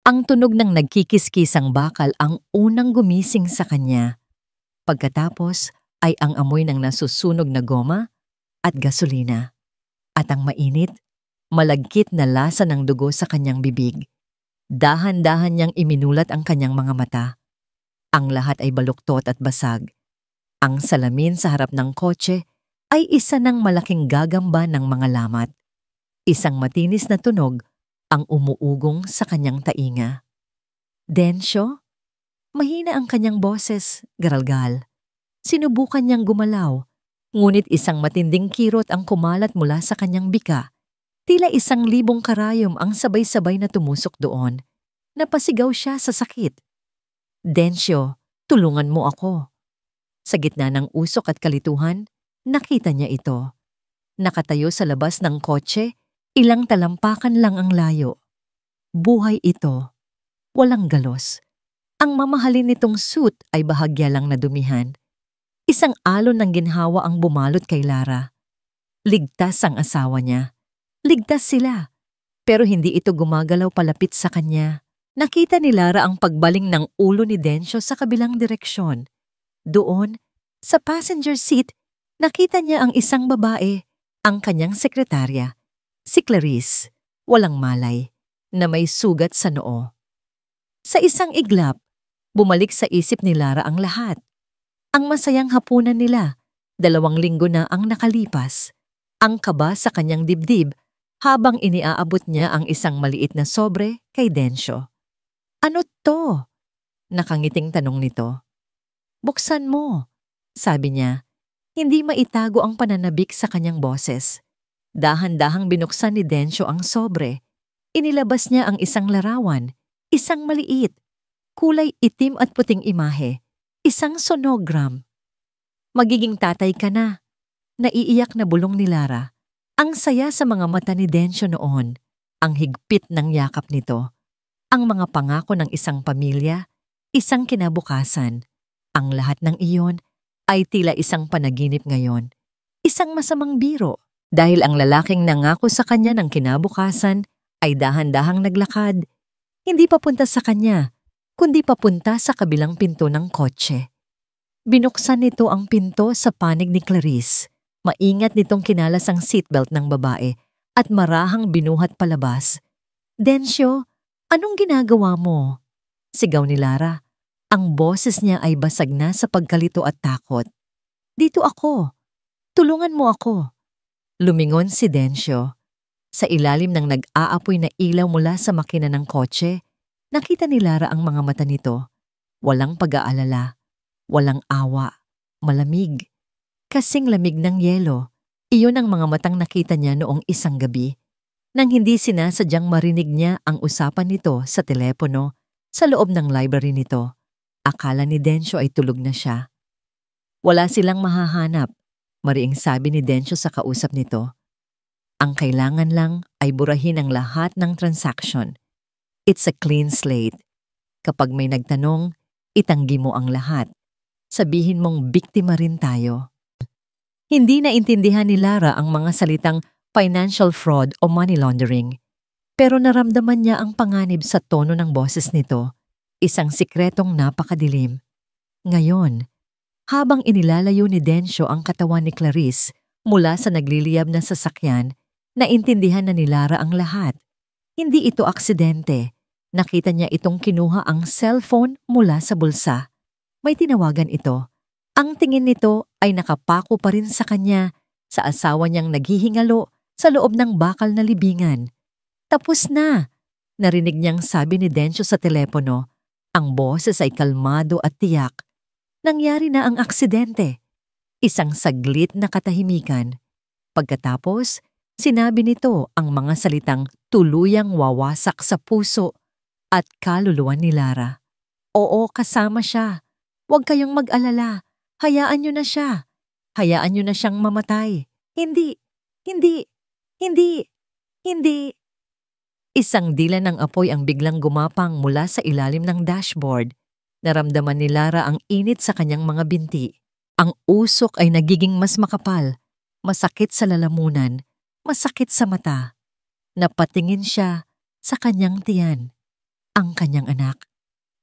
Ang tunog ng nagkikiskisang bakal ang unang gumising sa kanya. Pagkatapos ay ang amoy ng nasusunog na goma at gasolina. At ang mainit, malagkit na lasa ng dugo sa kanyang bibig. Dahan-dahan niyang iminulat ang kanyang mga mata. Ang lahat ay baluktot at basag. Ang salamin sa harap ng kotse ay isa ng malaking gagamba ng mga lamat. Isang matinis na tunog ang umuugong sa kanyang tainga. Densyo? Mahina ang kanyang boses, garalgal. Sinubukan niyang gumalaw, ngunit isang matinding kirot ang kumalat mula sa kanyang bika. Tila 1,000 karayom ang sabay-sabay na tumusok doon. Napasigaw siya sa sakit. Densyo, tulungan mo ako. Sa gitna ng usok at kalituhan, nakita niya ito. Nakatayo sa labas ng kotse, ilang talampakan lang ang layo. Buhay ito. Walang galos. Ang mamahalin nitong suit ay bahagya lang nadumihan. Isang alon ng ginhawa ang bumalot kay Lara. Ligtas ang asawa niya. Ligtas sila. Pero hindi ito gumagalaw palapit sa kanya. Nakita ni Lara ang pagbaling ng ulo ni Densyo sa kabilang direksyon. Doon, sa passenger seat, nakita niya ang isang babae, ang kanyang sekretarya, si Clarice, walang malay, na may sugat sa noo. Sa isang iglap, bumalik sa isip ni Lara ang lahat. Ang masayang hapunan nila, 2 linggo na ang nakalipas. Ang kaba sa kanyang dibdib habang iniaabot niya ang isang maliit na sobre kay Densyo. Ano to? Nakangiting tanong nito. Buksan mo, sabi niya. Hindi maitago ang pananabik sa kanyang boses. Dahan-dahang binuksan ni Densyo ang sobre. Inilabas niya ang isang larawan, isang maliit, kulay itim at puting imahe, isang sonogram. Magiging tatay ka na. Naiiyak na bulong ni Lara. Ang saya sa mga mata ni Densyo noon, ang higpit ng yakap nito, ang mga pangako ng isang pamilya, isang kinabukasan. Ang lahat ng iyon ay tila isang panaginip ngayon, isang masamang biro, dahil ang lalaking nangako sa kanya ng kinabukasan ay dahan-dahang naglakad, hindi papunta sa kanya, kundi papunta sa kabilang pinto ng kotse. Binuksan nito ang pinto sa panig ni Clarice. Maingat nitong kinalas ang seatbelt ng babae at marahang binuhat palabas. Densyo, anong ginagawa mo? Sigaw ni Lara. Ang boses niya ay basag na sa pagkalito at takot. Dito ako. Tulungan mo ako. Lumingon si Densyo. Sa ilalim ng nag-aapoy na ilaw mula sa makina ng kotse, nakita ni Lara ang mga mata nito. Walang pag-aalala. Walang awa. Malamig. Kasing lamig ng yelo. Iyon ang mga matang nakita niya noong isang gabi. Nang hindi sinasadyang marinig niya ang usapan nito sa telepono sa loob ng library nito. Akala ni Densyo ay tulog na siya. Wala silang mahahanap, mariing sabi ni Densyo sa kausap nito. Ang kailangan lang ay burahin ang lahat ng transaction. It's a clean slate. Kapag may nagtanong, itanggi mo ang lahat. Sabihin mong biktima rin tayo. Hindi naintindihan ni Lara ang mga salitang financial fraud o money laundering. Pero naramdaman niya ang panganib sa tono ng boses nito. Isang sikretong napakadilim. Ngayon, habang inilalayo ni Densyo ang katawan ni Clarice mula sa nagliliyab na sasakyan, naintindihan na ni Lara ang lahat. Hindi ito aksidente. Nakita niya itong kinuha ang cellphone mula sa bulsa. May tinawagan ito. Ang tingin nito ay nakapako pa rin sa kanya, sa asawa niyang naghihingalo sa loob ng bakal na libingan. Tapos na, narinig niyang sabi ni Densyo sa telepono. Ang boses ay kalmado at tiyak. Nangyari na ang aksidente. Isang saglit na katahimikan. Pagkatapos, sinabi nito ang mga salitang tuluyang wawasak sa puso at kaluluwa ni Lara. Oo, kasama siya. Huwag kayong mag-alala. Hayaan niyo na siya. Hayaan niyo na siyang mamatay. Hindi. Isang dila ng apoy ang biglang gumapang mula sa ilalim ng dashboard. Naramdaman ni Lara ang init sa kanyang mga binti. Ang usok ay nagiging mas makapal. Masakit sa lalamunan. Masakit sa mata. Napatingin siya sa kanyang tiyan. Ang kanyang anak,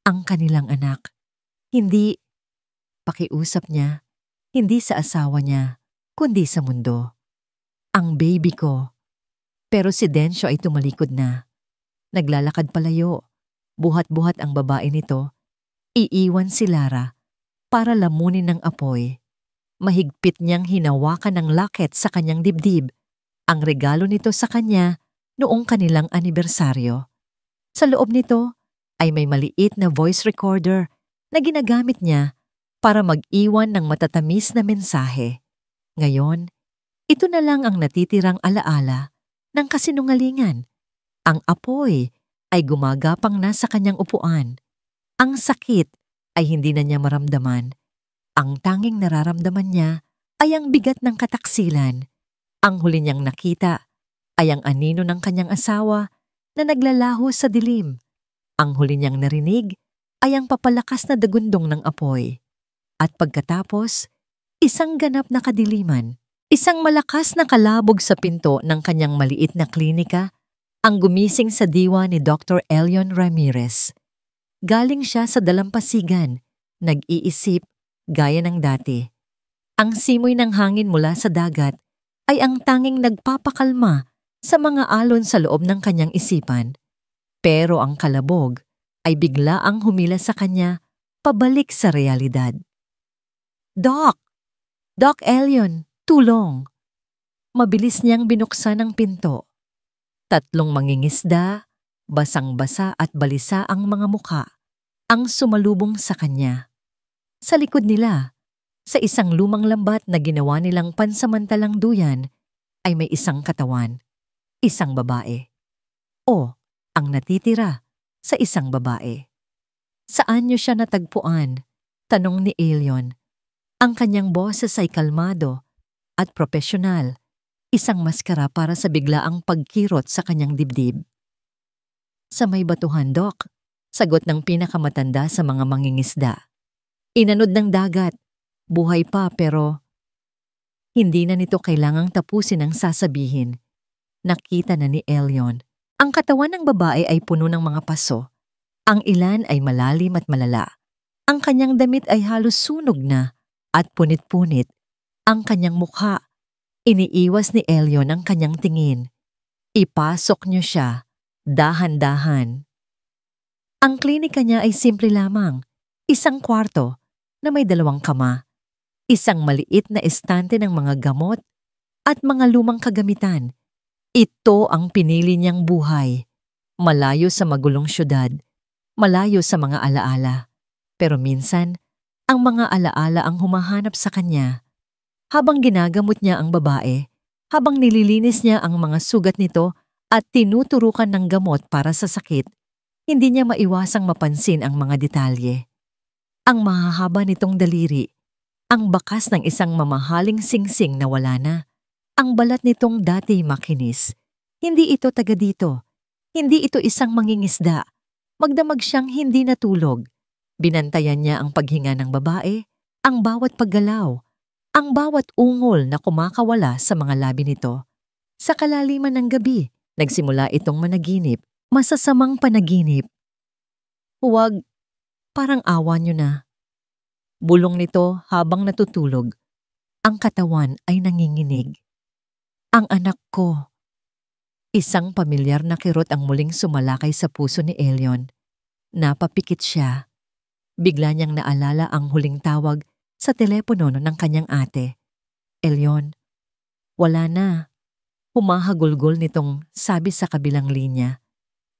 ang kanilang anak. Hindi, pakiusap niya, hindi sa asawa niya, kundi sa mundo. Ang baby ko. Pero si Densyo ay tumalikod na. Naglalakad palayo. Buhat-buhat ang babae nito. Iiwan si Lara para lamunin ng apoy. Mahigpit niyang hinawakan ng locket sa kanyang dibdib. Ang regalo nito sa kanya noong kanilang anibersaryo. Sa loob nito ay may maliit na voice recorder na ginagamit niya para mag-iwan ng matatamis na mensahe. Ngayon, ito na lang ang natitirang alaala ng kasinungalingan. Ang apoy ay gumagapang na sa kanyang upuan. Ang sakit ay hindi na niya maramdaman. Ang tanging nararamdaman niya ay ang bigat ng kataksilan. Ang huli niyang nakita ay ang anino ng kanyang asawa na naglalaho sa dilim. Ang huli niyang narinig ay ang papalakas na dagundong ng apoy. At pagkatapos, isang ganap na kadiliman, isang malakas na kalabog sa pinto ng kanyang maliit na klinika ang gumising sa diwa ni Dr. Elion Ramirez. Galing siya sa dalampasigan, nag-iisip, gaya ng dati. Ang simoy ng hangin mula sa dagat ay ang tanging nagpapakalma sa mga alon sa loob ng kanyang isipan. Pero ang kalabog ay bigla ang humila sa kanya pabalik sa realidad. Doc! Doc Elion, tulong! Mabilis niyang binuksan ang pinto. 3 mangingisda, basang-basa at balisa ang mga muka, ang sumalubong sa kanya. Sa likod nila, sa isang lumang lambat na ginawa nilang pansamantalang duyan, ay may isang katawan, isang babae. O, ang natitira sa isang babae. Saan niyo siya natagpuan? Tanong ni Elion. Ang kanyang boses ay kalmado at propesyonal, isang maskara para sa biglaang pagkirot sa kanyang dibdib. Sa may batuhan, Doc, sagot ng pinakamatanda sa mga mangingisda. Inanod ng dagat, buhay pa pero hindi na nito kailangang tapusin ang sasabihin. Nakita na ni Elion. Ang katawan ng babae ay puno ng mga paso. Ang ilan ay malalim at malala. Ang kanyang damit ay halos sunog na at punit-punit. Ang kanyang mukha, iniiwas ni Elion ang kanyang tingin. Ipasok niyo siya, dahan-dahan. Ang klinika niya ay simple lamang. Isang kwarto na may 2 kama, isang maliit na estante ng mga gamot at mga lumang kagamitan. Ito ang pinili niyang buhay, malayo sa magulong syudad, malayo sa mga alaala. Pero minsan, ang mga alaala ang humahanap sa kanya. Habang ginagamot niya ang babae, habang nililinis niya ang mga sugat nito at tinuturukan ng gamot para sa sakit, hindi niya maiwasang mapansin ang mga detalye. Ang mahahaba nitong daliri, ang bakas ng isang mamahaling singsing na wala na, ang balat nitong dati makinis. Hindi ito taga dito. Hindi ito isang mangingisda. Magdamag siyang hindi natulog. Binantayan niya ang paghinga ng babae, ang bawat paggalaw, ang bawat ungol na kumakawala sa mga labi nito. Sa kalaliman ng gabi, nagsimula itong managinip, masasamang panaginip. Huwag, parang awa niyo na. Bulong nito habang natutulog. Ang katawan ay nanginginig. Ang anak ko. Isang pamilyar na kirot ang muling sumalakay sa puso ni Elion. Napapikit siya. Bigla niyang naalala ang huling tawag sa telepono ng kanyang ate. Elion, wala na. Humahagulgol nitong sabi sa kabilang linya.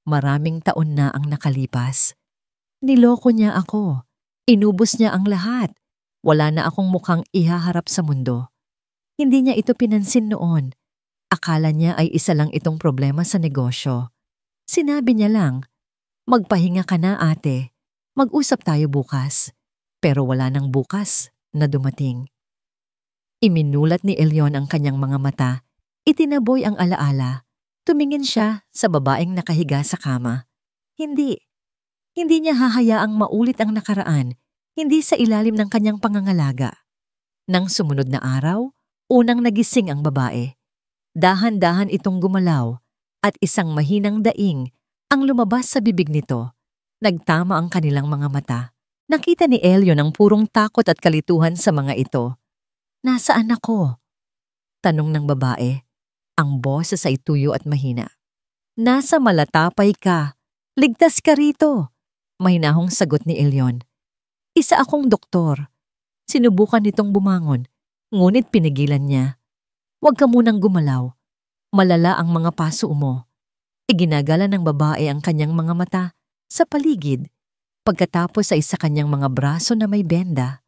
Maraming taon na ang nakalipas. Niloko niya ako. Inubos niya ang lahat. Wala na akong mukhang ihaharap sa mundo. Hindi niya ito pinansin noon. Akala niya ay isa lang itong problema sa negosyo. Sinabi niya lang, magpahinga ka na ate. Mag-usap tayo bukas. Pero wala nang bukas na dumating. Iminulat ni Elion ang kanyang mga mata. Itinaboy ang alaala. Tumingin siya sa babaeng nakahiga sa kama. Hindi niya hahayaang maulit ang nakaraan, hindi sa ilalim ng kanyang pangangalaga. Nang sumunod na araw, unang nagising ang babae. Dahan-dahan itong gumalaw at isang mahinang daing ang lumabas sa bibig nito. Nagtama ang kanilang mga mata. Nakita ni Elyon ang purong takot at kalituhan sa mga ito. "Nasaan ako?" tanong ng babae. Ang boses ay tuyo at mahina. "Nasa Malatapay ka. Ligtas ka rito." Mahinahong sagot ni Elyon. "Isa akong doktor." Sinubukan nitong bumangon, ngunit pinigilan niya. "Huwag ka munang gumalaw. Malala ang mga paso mo." Iginagala ng babae ang kanyang mga mata sa paligid, pagkatapos ay sa kanyang mga braso na may benda.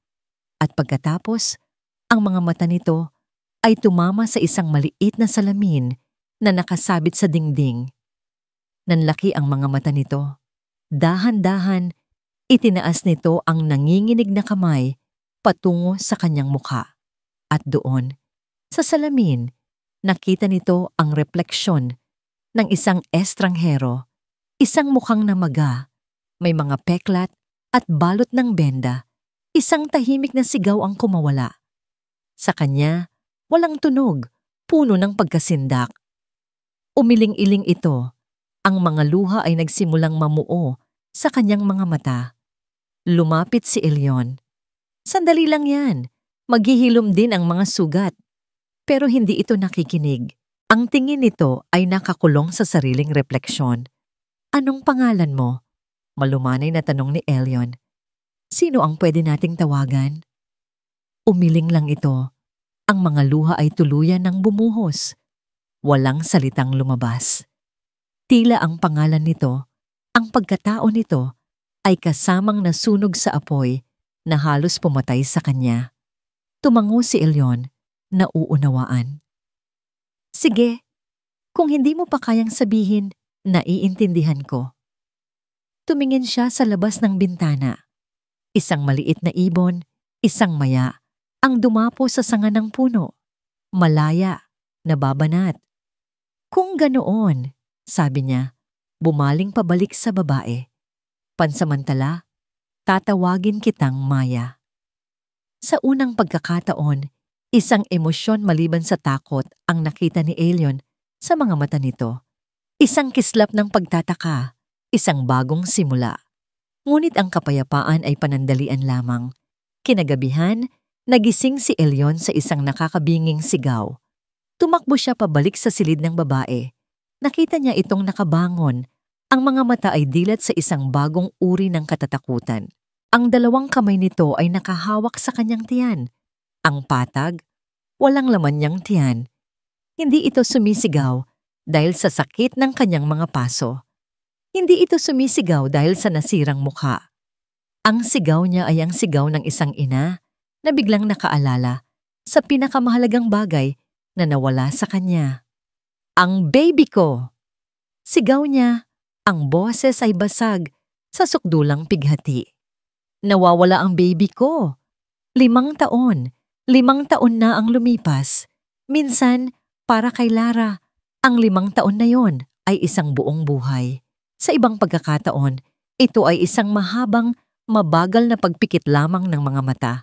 At pagkatapos, ang mga mata nito ay tumama sa isang maliit na salamin na nakasabit sa dingding. Nanlaki ang mga mata nito. Dahan-dahan, itinaas nito ang nanginginig na kamay patungo sa kanyang mukha. At doon, sa salamin, nakita nito ang refleksyon ng isang estranghero, isang mukhang namaga, may mga peklat at balot ng benda. Isang tahimik na sigaw ang kumawala. Sa kanya, walang tunog, puno ng pagkasindak. Umiling-iling ito. Ang mga luha ay nagsimulang mamuo sa kanyang mga mata. Lumapit si Elyon. "Sandali lang yan. Maghihilom din ang mga sugat." Pero hindi ito nakikinig. Ang tingin nito ay nakakulong sa sariling refleksyon. "Anong pangalan mo?" Malumanay na tanong ni Elyon. "Sino ang pwede nating tawagan?" Umiling lang ito. Ang mga luha ay tuluyan ng bumuhos. Walang salitang lumabas. Tila ang pangalan nito, ang pagkatao nito, ay kasamang nasunog sa apoy na halos pumatay sa kanya. Tumango si Elyon, nauunawaan. "Sige, kung hindi mo pa kayang sabihin, naiintindihan ko." Tumingin siya sa labas ng bintana. Isang maliit na ibon, isang maya, ang dumapo sa sanga ng puno. Malaya, nababanat. "Kung ganoon," sabi niya, bumaling pabalik sa babae. "Pansamantala, tatawagin kitang Maya." Sa unang pagkakataon, isang emosyon maliban sa takot ang nakita ni Elyon sa mga mata nito. Isang kislap ng pagtataka, isang bagong simula. Ngunit ang kapayapaan ay panandalian lamang. Kinagabihan, nagising si Elyon sa isang nakakabinging sigaw. Tumakbo siya pabalik sa silid ng babae. Nakita niya itong nakabangon. Ang mga mata ay dilat sa isang bagong uri ng katatakutan. Ang dalawang kamay nito ay nakahawak sa kanyang tiyan. Ang patag, walang laman niyang tiyan. Hindi ito sumisigaw dahil sa sakit ng kanyang mga paso. Hindi ito sumisigaw dahil sa nasirang mukha. Ang sigaw niya ay ang sigaw ng isang ina na biglang nakaalala sa pinakamahalagang bagay na nawala sa kanya. "Ang baby ko!" Sigaw niya, ang boses ay basag sa sukdulang pighati. "Nawawala ang baby ko. 5 taon. 5 taon na ang lumipas. Minsan, para kay Lara, ang 5 taon na yon ay isang buong buhay. Sa ibang pagkakataon, ito ay isang mahabang, mabagal na pagpikit lamang ng mga mata.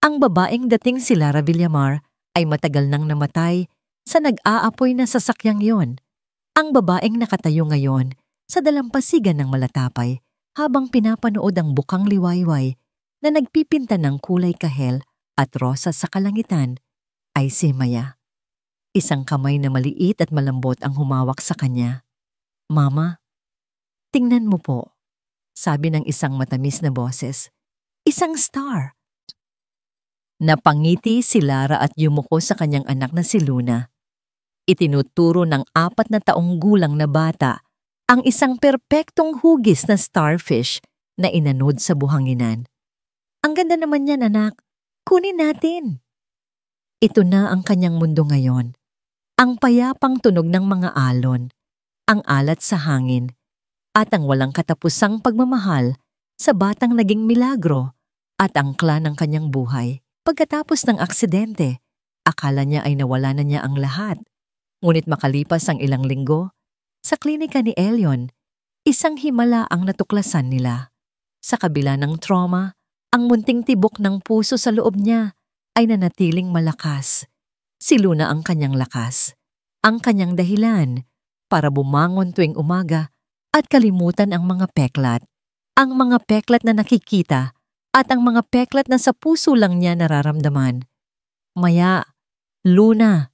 Ang babaeng dating si Lara Villamar ay matagal nang namatay sa nag-aapoy na sasakyang yon. Ang babaeng nakatayo ngayon sa dalampasigan ng Malatapay habang pinapanood ang bukang liwayway na nagpipinta ng kulay kahel at rosa sa kalangitan ay si Maya. Isang kamay na maliit at malambot ang humawak sa kanya. "Mama, tingnan mo po," sabi ng isang matamis na boses. "Isang star." Napangiti si Lara at yumuko sa kanyang anak na si Luna. Itinuturo ng 4 na taong gulang na bata ang isang perpektong hugis na starfish na inanod sa buhanginan. "Ang ganda naman yan, anak. Kunin natin." Ito na ang kanyang mundo ngayon. Ang payapang tunog ng mga alon, ang alat sa hangin, at ang walang katapusang pagmamahal sa batang naging milagro at angkla ng kanyang buhay. Pagkatapos ng aksidente, akala niya ay nawala na niya ang lahat. Ngunit makalipas ang ilang linggo, sa klinika ni Elyon, isang himala ang natuklasan nila. Sa kabila ng trauma, ang munting tibok ng puso sa loob niya ay nanatiling malakas. Si Luna ang kanyang lakas, ang kanyang dahilan para bumangon tuwing umaga at kalimutan ang mga peklat. ang mga peklat na nakikita at ang mga peklat na sa puso lang niya nararamdaman. Maya, Luna,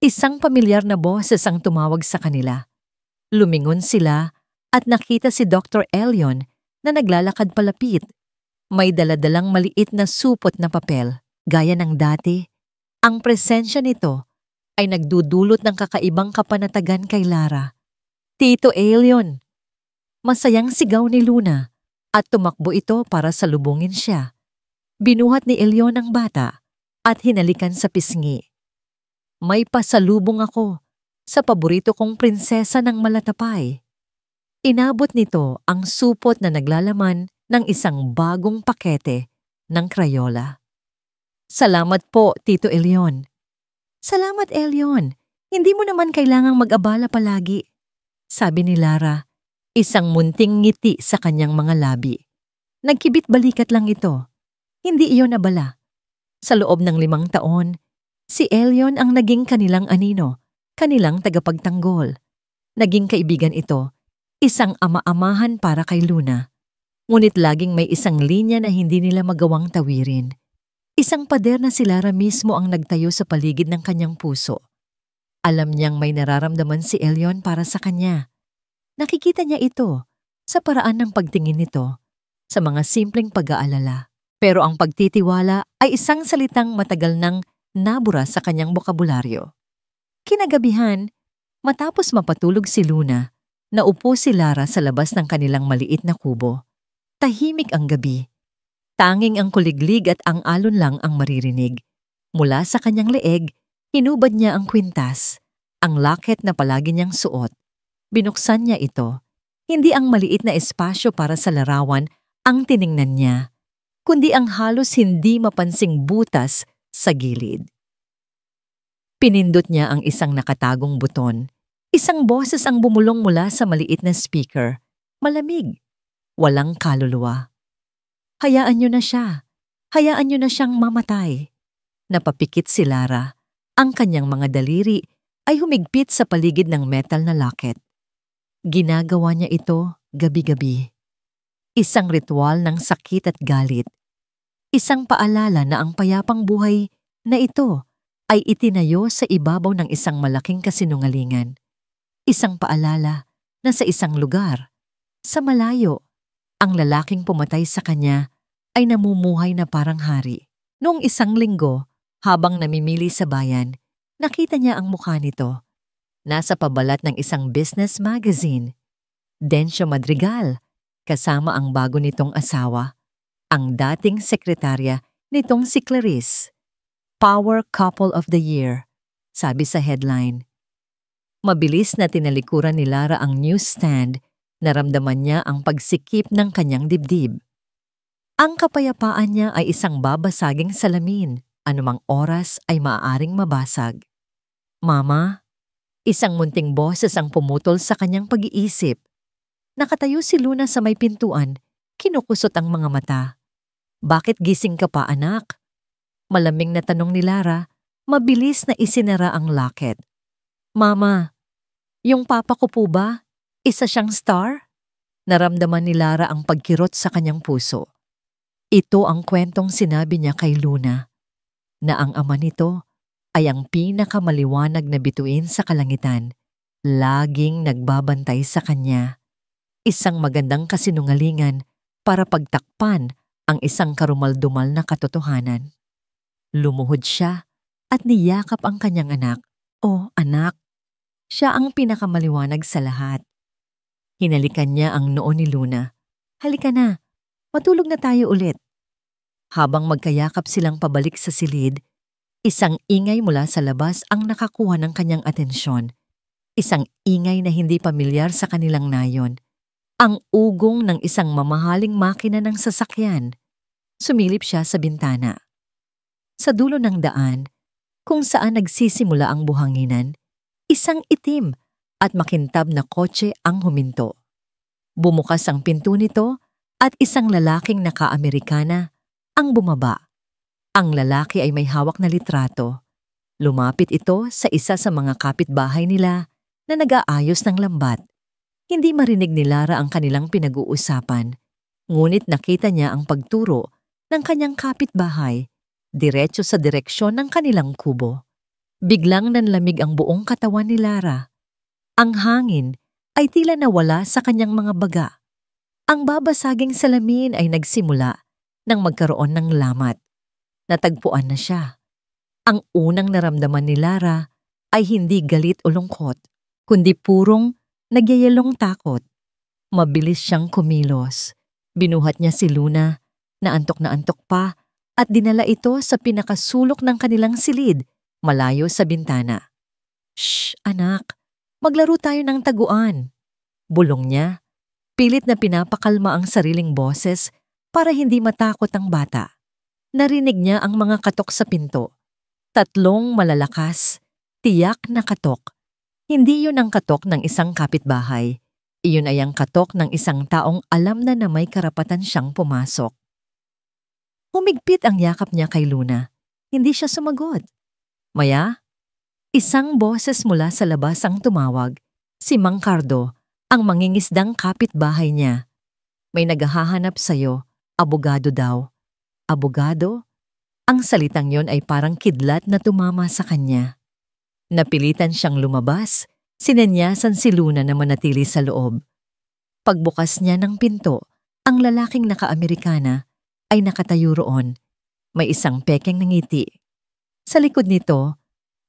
isang pamilyar na boses ang tumawag sa kanila. Lumingon sila at nakita si Dr. Elion na naglalakad palapit. May daladalang maliit na supot na papel. Gaya ng dati, ang presensya nito ay nagdudulot ng kakaibang kapanatagan kay Lara. Tito Elion! Masayang sigaw ni Luna at tumakbo ito para salubungin siya. Binuhat ni Elion ang bata at hinalikan sa pisngi. May pasalubong ako sa paborito kong prinsesa ng Malatapay. Inabot nito ang supot na naglalaman ng isang bagong pakete ng Crayola. Salamat po, Tito Elion. Salamat, Elion. Hindi mo naman kailangang mag-abala palagi, sabi ni Lara, isang munting ngiti sa kanyang mga labi. Nagkibit balikat lang ito. Hindi iyon abala. Sa loob ng 5 taon, si Elion ang naging kanilang anino, kanilang tagapagtanggol. Naging kaibigan ito, isang ama-amahan para kay Luna. Ngunit laging may isang linya na hindi nila magawang tawirin. Isang pader na si Lara mismo ang nagtayo sa paligid ng kanyang puso. Alam niyang may nararamdaman si Elion para sa kanya. Nakikita niya ito sa paraan ng pagtingin nito, sa mga simpleng pag-aalala. Pero ang pagtitiwala ay isang salitang matagal nang nabura sa kanyang bokabularyo. Kinagabihan, matapos mapatulog si Luna, naupo si Lara sa labas ng kanilang maliit na kubo. Tahimik ang gabi. Tanging ang kuliglig at ang alon lang ang maririnig. Mula sa kanyang leeg, hinubad niya ang kwintas, ang locket na palagi niyang suot. Binuksan niya ito. Hindi ang maliit na espasyo para sa larawan ang tiningnan niya, kundi ang halos hindi mapansing butas sa gilid. Pinindot niya ang isang nakatagong buton. Isang boses ang bumulong mula sa maliit na speaker. Malamig. Walang kaluluwa. Hayaan niyo na siya. Hayaan niyo na siyang mamatay. Napapikit si Lara. Ang kanyang mga daliri ay humigpit sa paligid ng metal na locket. Ginagawa niya ito gabi-gabi. Isang ritual ng sakit at galit. Isang paalala na ang payapang buhay na ito ay itinayo sa ibabaw ng isang malaking kasinungalingan. Isang paalala na sa isang lugar, sa malayo, ang lalaking pumatay sa kanya ay namumuhay na parang hari. Noong 1 linggo, habang namimili sa bayan, nakita niya ang mukha nito. Nasa pabalat ng isang business magazine. Dencio Madrigal, kasama ang bago nitong asawa, ang dating sekretarya nitong si Clarice. Power Couple of the Year, sabi sa headline. Mabilis na tinalikuran ni Lara ang newsstand. Naramdaman niya ang pagsikip ng kanyang dibdib. Ang kapayapaan niya ay isang babasaging salamin, anumang oras ay maaaring mabasag. Mama, isang munting boses ang pumutol sa kanyang pag-iisip. Nakatayo si Luna sa may pintuan, kinukusot ang mga mata. Bakit gising ka pa, anak? Malamig na tanong ni Lara, mabilis na isinara ang locket. Mama, yung papa ko po ba? Isa siyang star? Naramdaman ni Lara ang pagkirot sa kanyang puso. Ito ang kwentong sinabi niya kay Luna, na ang ama nito ay ang pinakamaliwanag na bituin sa kalangitan, laging nagbabantay sa kanya. Isang magandang kasinungalingan para pagtakpan ang isang karumaldumal na katotohanan. Lumuhod siya at niyakap ang kanyang anak. O anak, siya ang pinakamaliwanag sa lahat. Hinalikan niya ang noo ni Luna. Halika na, matulog na tayo ulit. Habang magkayakap silang pabalik sa silid, isang ingay mula sa labas ang nakakuha ng kanyang atensyon. Isang ingay na hindi pamilyar sa kanilang nayon. Ang ugong ng isang mamahaling makina ng sasakyan. Sumilip siya sa bintana. Sa dulo ng daan, kung saan nagsisimula ang buhanginan, isang itim at makintab na kotse ang huminto. Bumukas ang pinto nito at isang lalaking naka-Amerikana ang bumaba. Ang lalaki ay may hawak na litrato. Lumapit ito sa isa sa mga kapitbahay nila na nag-aayos ng lambat. Hindi marinig ni Lara ang kanilang pinag-uusapan. Ngunit nakita niya ang pagturo ng kanyang kapitbahay diretso sa direksyon ng kanilang kubo. Biglang nanlamig ang buong katawan ni Lara. Ang hangin ay tila nawala sa kanyang mga baga. Ang babasaging salamin ay nagsimula nang magkaroon ng lamat. Natagpuan na siya. Ang unang naramdaman ni Lara ay hindi galit o lungkot, kundi purong nagyayalong takot. Mabilis siyang kumilos. Binuhat niya si Luna na antok pa at dinala ito sa pinakasulok ng kanilang silid, malayo sa bintana. "Shh, anak, maglaro tayo ng taguan." Bulong niya. Pilit na pinapakalma ang sariling boses para hindi matakot ang bata. Narinig niya ang mga katok sa pinto. 3 malalakas, tiyak na katok. Hindi yun ang katok ng isang kapitbahay. Iyon ay ang katok ng isang taong alam na may karapatan siyang pumasok. Humigpit ang yakap niya kay Luna. Hindi siya sumagot. Maya, isang boses mula sa labas ang tumawag. Si Mang Cardo, ang mangingisdang kapitbahay niya. "May naghahanap sa'yo, abogado daw." Abogado? Ang salitang yon ay parang kidlat na tumama sa kanya. Napilitan siyang lumabas, sinenyasan si Luna na manatili sa loob. Pagbukas niya ng pinto, ang lalaking naka-Amerikana ay nakatayo roon. May isang pekeng na ngiti. Sa likod nito,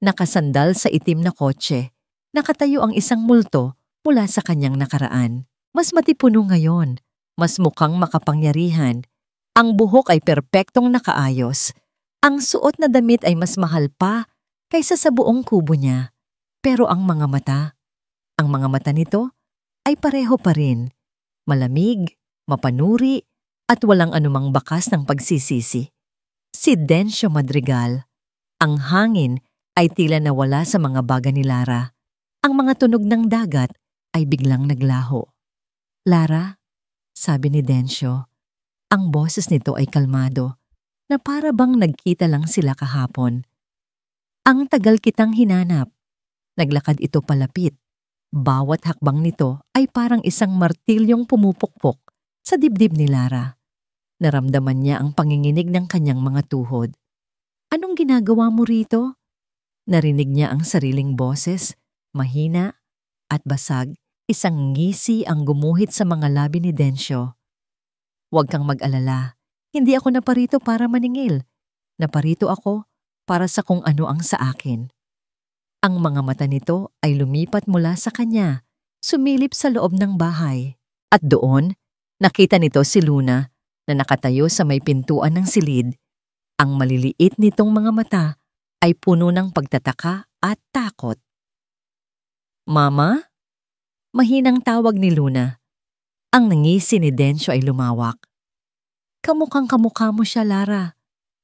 nakasandal sa itim na kotse, nakatayo ang isang multo mula sa kanyang nakaraan. Mas matipuno ngayon, mas mukhang makapangyarihan. Ang buhok ay perpektong nakaayos. Ang suot na damit ay mas mahal pa kaysa sa buong kubo niya. Pero ang mga mata nito ay pareho pa rin. Malamig, mapanuri, at walang anumang bakas ng pagsisisi. Si Dencio Madrigal. Ang hangin ay tila nawala sa mga baga ni Lara. Ang mga tunog ng dagat ay biglang naglaho. "Lara," sabi ni Dencio. Ang boses nito ay kalmado, na para bang nagkita lang sila kahapon. "Ang tagal kitang hinanap." Naglakad ito palapit. Bawat hakbang nito ay parang isang martilyong pumupukpok sa dibdib ni Lara. Naramdaman niya ang panginginig ng kanyang mga tuhod. "Anong ginagawa mo rito?" Narinig niya ang sariling boses, mahina at basag. Isang ngisi ang gumuhit sa mga labi ni Dencio. "Huwag kang mag-alala. Hindi ako naparito para maningil. Naparito ako para sa kung ano ang sa akin." Ang mga mata nito ay lumipat mula sa kanya, sumilip sa loob ng bahay. At doon, nakita nito si Luna na nakatayo sa may pintuan ng silid. Ang maliliit nitong mga mata ay puno ng pagtataka at takot. "Mama?" Mahinang tawag ni Luna. Ang nangisi ni Dencio ay lumawak. "Kamukhang kamukha mo siya, Lara.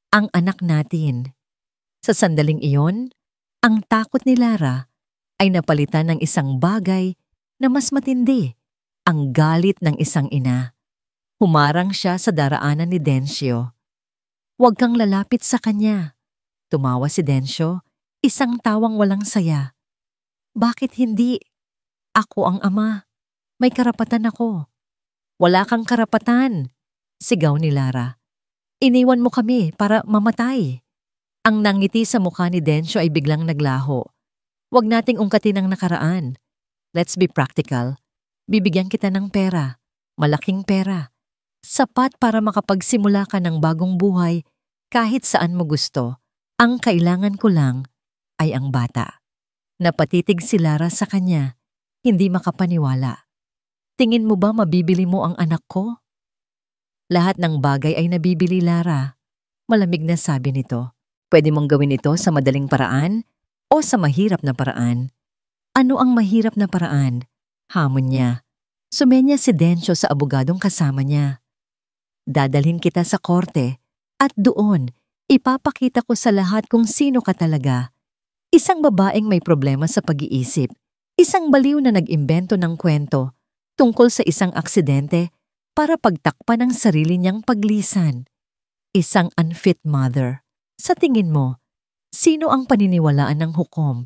Ang anak natin." Sa sandaling iyon, ang takot ni Lara ay napalitan ng isang bagay na mas matindi, ang galit ng isang ina. Humarang siya sa daraanan ni Dencio. "Huwag kang lalapit sa kanya." Tumawa si Dencio, isang tawang walang saya. "Bakit hindi? Ako ang ama. May karapatan ako." "Wala kang karapatan," sigaw ni Lara. "Iniwan mo kami para mamatay." Ang nangiti sa mukha ni Dencio ay biglang naglaho. "Huwag nating ungkatin ang nakaraan. Let's be practical. Bibigyan kita ng pera. Malaking pera. Sapat para makapagsimula ka ng bagong buhay kahit saan mo gusto. Ang kailangan ko lang ay ang bata." Napatitig si Lara sa kanya, hindi makapaniwala. "Tingin mo ba mabibili mo ang anak ko?" "Lahat ng bagay ay nabibili, Lara." Malamig na sabi nito. "Pwede mong gawin ito sa madaling paraan o sa mahirap na paraan." "Ano ang mahirap na paraan?" Hamon niya. Sumenya si Dencio sa abogadong kasama niya. "Dadalhin kita sa korte at doon ipapakita ko sa lahat kung sino ka talaga. Isang babaeng may problema sa pag-iisip. Isang baliw na nag-imbento ng kwento tungkol sa isang aksidente para pagtakpan ang sarili niyang paglisan. Isang unfit mother. Sa tingin mo, sino ang paniniwalaan ng hukom?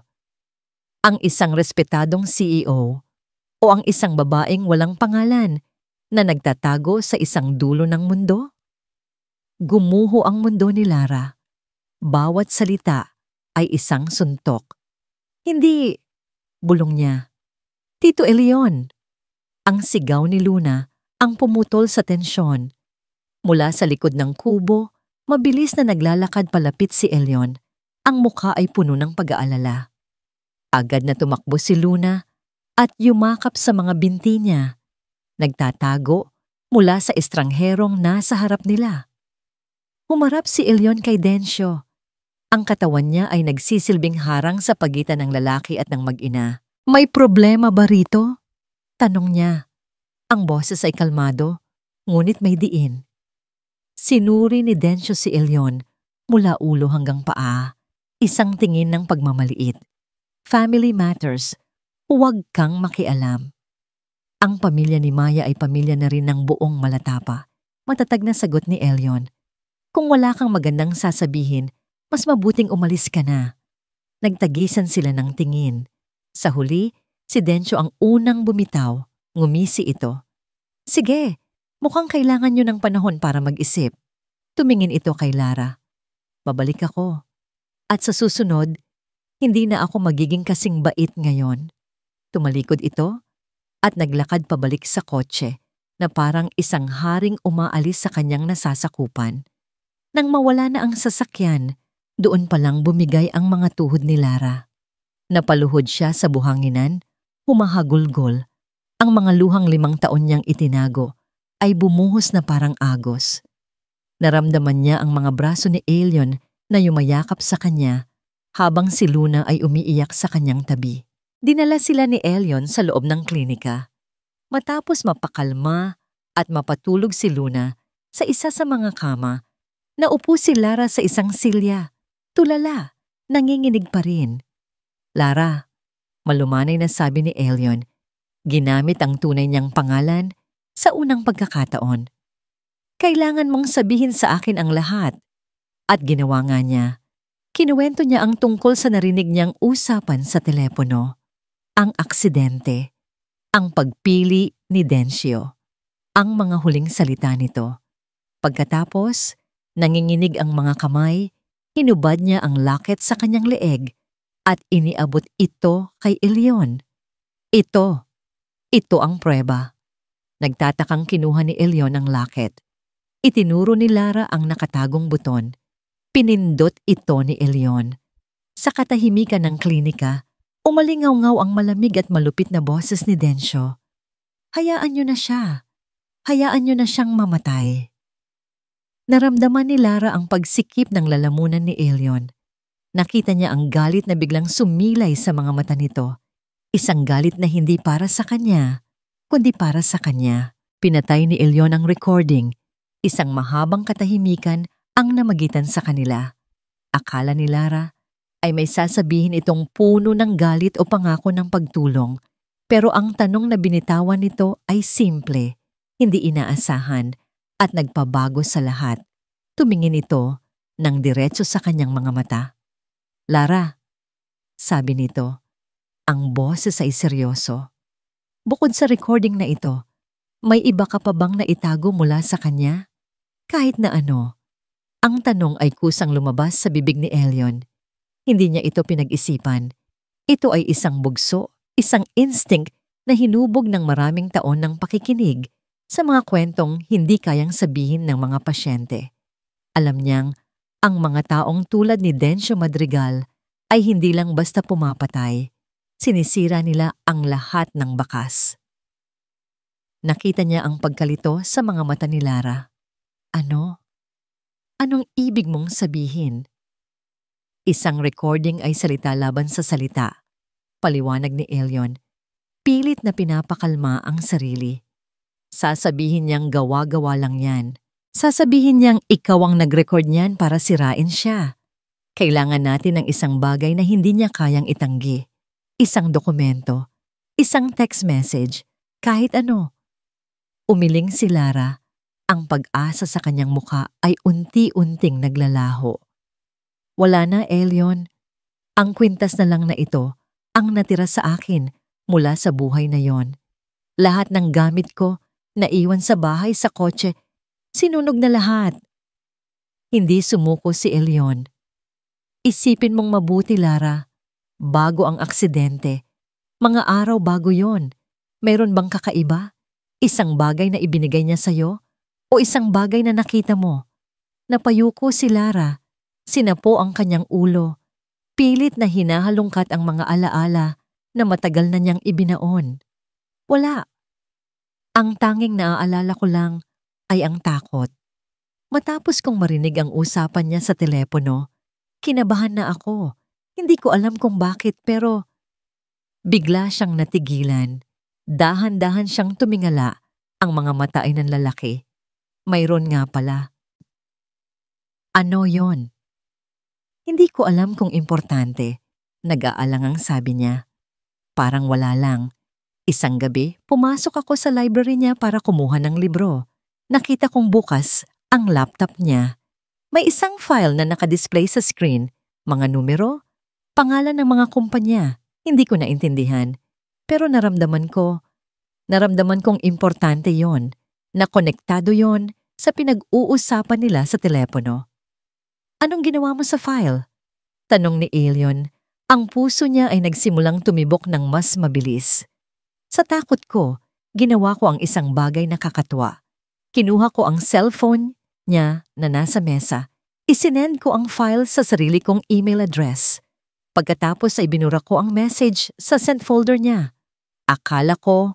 Ang isang respetadong CEO o ang isang babaeng walang pangalan na nagtatago sa isang dulo ng mundo? Gumuho ang mundo ni Lara. Bawat salita ay isang suntok. Hindi, bulong niya. Tito Elion. Ang sigaw ni Luna ang pumutol sa tensyon. Mula sa likod ng kubo, mabilis na naglalakad palapit si Elion. Ang mukha ay puno ng pag-aalala. Agad na tumakbo si Luna at yumakap sa mga binti niya. Nagtatago mula sa estrangherong nasa harap nila. Humarap si Elion kay Densyo. Ang katawan niya ay nagsisilbing harang sa pagitan ng lalaki at ng mag-ina. May problema ba rito? Tanong niya. Ang boses ay kalmado, ngunit may diin. Sinuri ni Densyo si Elion mula ulo hanggang paa, isang tingin ng pagmamaliit. Family matters, huwag kang makialam. Ang pamilya ni Maya ay pamilya na rin ng buong Malatapa. Matatag na sagot ni Elion. Kung wala kang magandang sasabihin, mas mabuting umalis ka na. Nagtagisan sila ng tingin. Sa huli, si Densyo ang unang bumitaw. Ngumisi ito. Sige, mukhang kailangan nyo ng panahon para mag-isip. Tumingin ito kay Lara. Babalik ako. At sa susunod, hindi na ako magiging kasing bait ngayon. Tumalikod ito at naglakad pabalik sa kotse na parang isang haring umaalis sa kanyang nasasakupan. Nang mawala na ang sasakyan, doon palang bumigay ang mga tuhod ni Lara. Napaluhod siya sa buhanginan, humahagulgol. Ang mga luhang 5 taon niyang itinago ay bumuhos na parang agos. Naramdaman niya ang mga braso ni Elion na yumayakap sa kanya habang si Luna ay umiiyak sa kanyang tabi. Dinala sila ni Elion sa loob ng klinika. Matapos mapakalma at mapatulog si Luna sa isa sa mga kama, naupo si Lara sa isang silya. Tulala, nanginginig pa rin. Lara, malumanay na sabi ni Elion, ginamit ang tunay niyang pangalan sa unang pagkakataon. Kailangan mong sabihin sa akin ang lahat. At ginawa nga niya. Kinuwento niya ang tungkol sa narinig niyang usapan sa telepono. Ang aksidente. Ang pagpili ni Densyo. Ang mga huling salita nito. Pagkatapos, nanginginig ang mga kamay, hinubad niya ang locket sa kanyang leeg at iniabot ito kay Elion. Ito ang prueba. Nagtatakang kinuha ni Elion ang locket. Itinuro ni Lara ang nakatagong buton. Pinindot ito ni Elion. Sa katahimikan ng klinika, umalingaw-ngaw ang malamig at malupit na boses ni Densyo. Hayaan niyo na siya. Hayaan niyo na siyang mamatay. Naramdaman ni Lara ang pagsikip ng lalamunan ni Elion. Nakita niya ang galit na biglang sumilay sa mga mata nito. Isang galit na hindi para sa kanya, kundi para sa kanya. Pinatay ni Elion ang recording. Isang mahabang katahimikan ang namagitan sa kanila. Akala ni Lara ay may sasabihin itong puno ng galit o pangako ng pagtulong. Pero ang tanong na binitawan nito ay simple, hindi inaasahan, at nagpabago sa lahat. Tumingin ito ng diretso sa kanyang mga mata. Lara, sabi nito, ang boses ay seryoso. Bukod sa recording na ito, may iba ka pa bang naitago mula sa kanya? Kahit na ano. Ang tanong ay kusang lumabas sa bibig ni Elion. Hindi niya ito pinag-isipan. Ito ay isang bugso, isang instinct na hinubog ng maraming taon ng pakikinig sa mga kwentong hindi kayang sabihin ng mga pasyente. Alam niyang ang mga taong tulad ni Densyo Madrigal ay hindi lang basta pumapatay. Sinisira nila ang lahat ng bakas. Nakita niya ang pagkalito sa mga mata ni Lara. Ano? Anong ibig mong sabihin? Isang recording ay salita laban sa salita. Paliwanag ni Elion. Pilit na pinapakalma ang sarili. Sasabihin niyang gawa-gawa lang yan. Sasabihin niyang ikaw ang nag-record niyan para sirain siya. Kailangan natin ng isang bagay na hindi niya kayang itanggi. Isang dokumento, isang text message, kahit ano. Umiling si Lara. Ang pag-asa sa kanyang mukha ay unti-unting naglalaho. Wala na, Elion. Ang kwintas na lang na ito ang natira sa akin mula sa buhay na yon. Lahat ng gamit ko Naiwan sa bahay sa kotse. Sinunog na lahat. Hindi sumuko si Elyon. Isipin mong mabuti, Lara. Bago ang aksidente. Mga araw bago yon. Mayroon bang kakaiba? Isang bagay na ibinigay niya sa'yo? O isang bagay na nakita mo? Napayuko si Lara. Sinapo ang kanyang ulo. Pilit na hinahalungkat ang mga alaala na matagal na niyang ibinaon. Wala. Ang tanging naaalala ko lang ay ang takot. Matapos kong marinig ang usapan niya sa telepono, kinabahan na ako. Hindi ko alam kung bakit pero bigla siyang natigilan. Dahan-dahan siyang tumingala. Ang mga mata ay ng lalaki. Mayroon nga pala. Ano yon? Hindi ko alam kung importante. Nag-aalangang sabi niya. Parang wala lang. Isang gabi, pumasok ako sa library niya para kumuha ng libro. Nakita kong bukas ang laptop niya. May isang file na nakadisplay sa screen. Mga numero, pangalan ng mga kumpanya. Hindi ko naintindihan. Pero naramdaman kong importante yon. Na konektado yon sa pinag-uusapan nila sa telepono. Anong ginawa mo sa file? Tanong ni Elyon. Ang puso niya ay nagsimulang tumibok ng mas mabilis. Sa takot ko, ginawa ko ang isang bagay na kakatwa. Kinuha ko ang cellphone niya na nasa mesa. Isinend ko ang file sa sarili kong email address. Pagkatapos ay binura ko ang message sa sent folder niya. Akala ko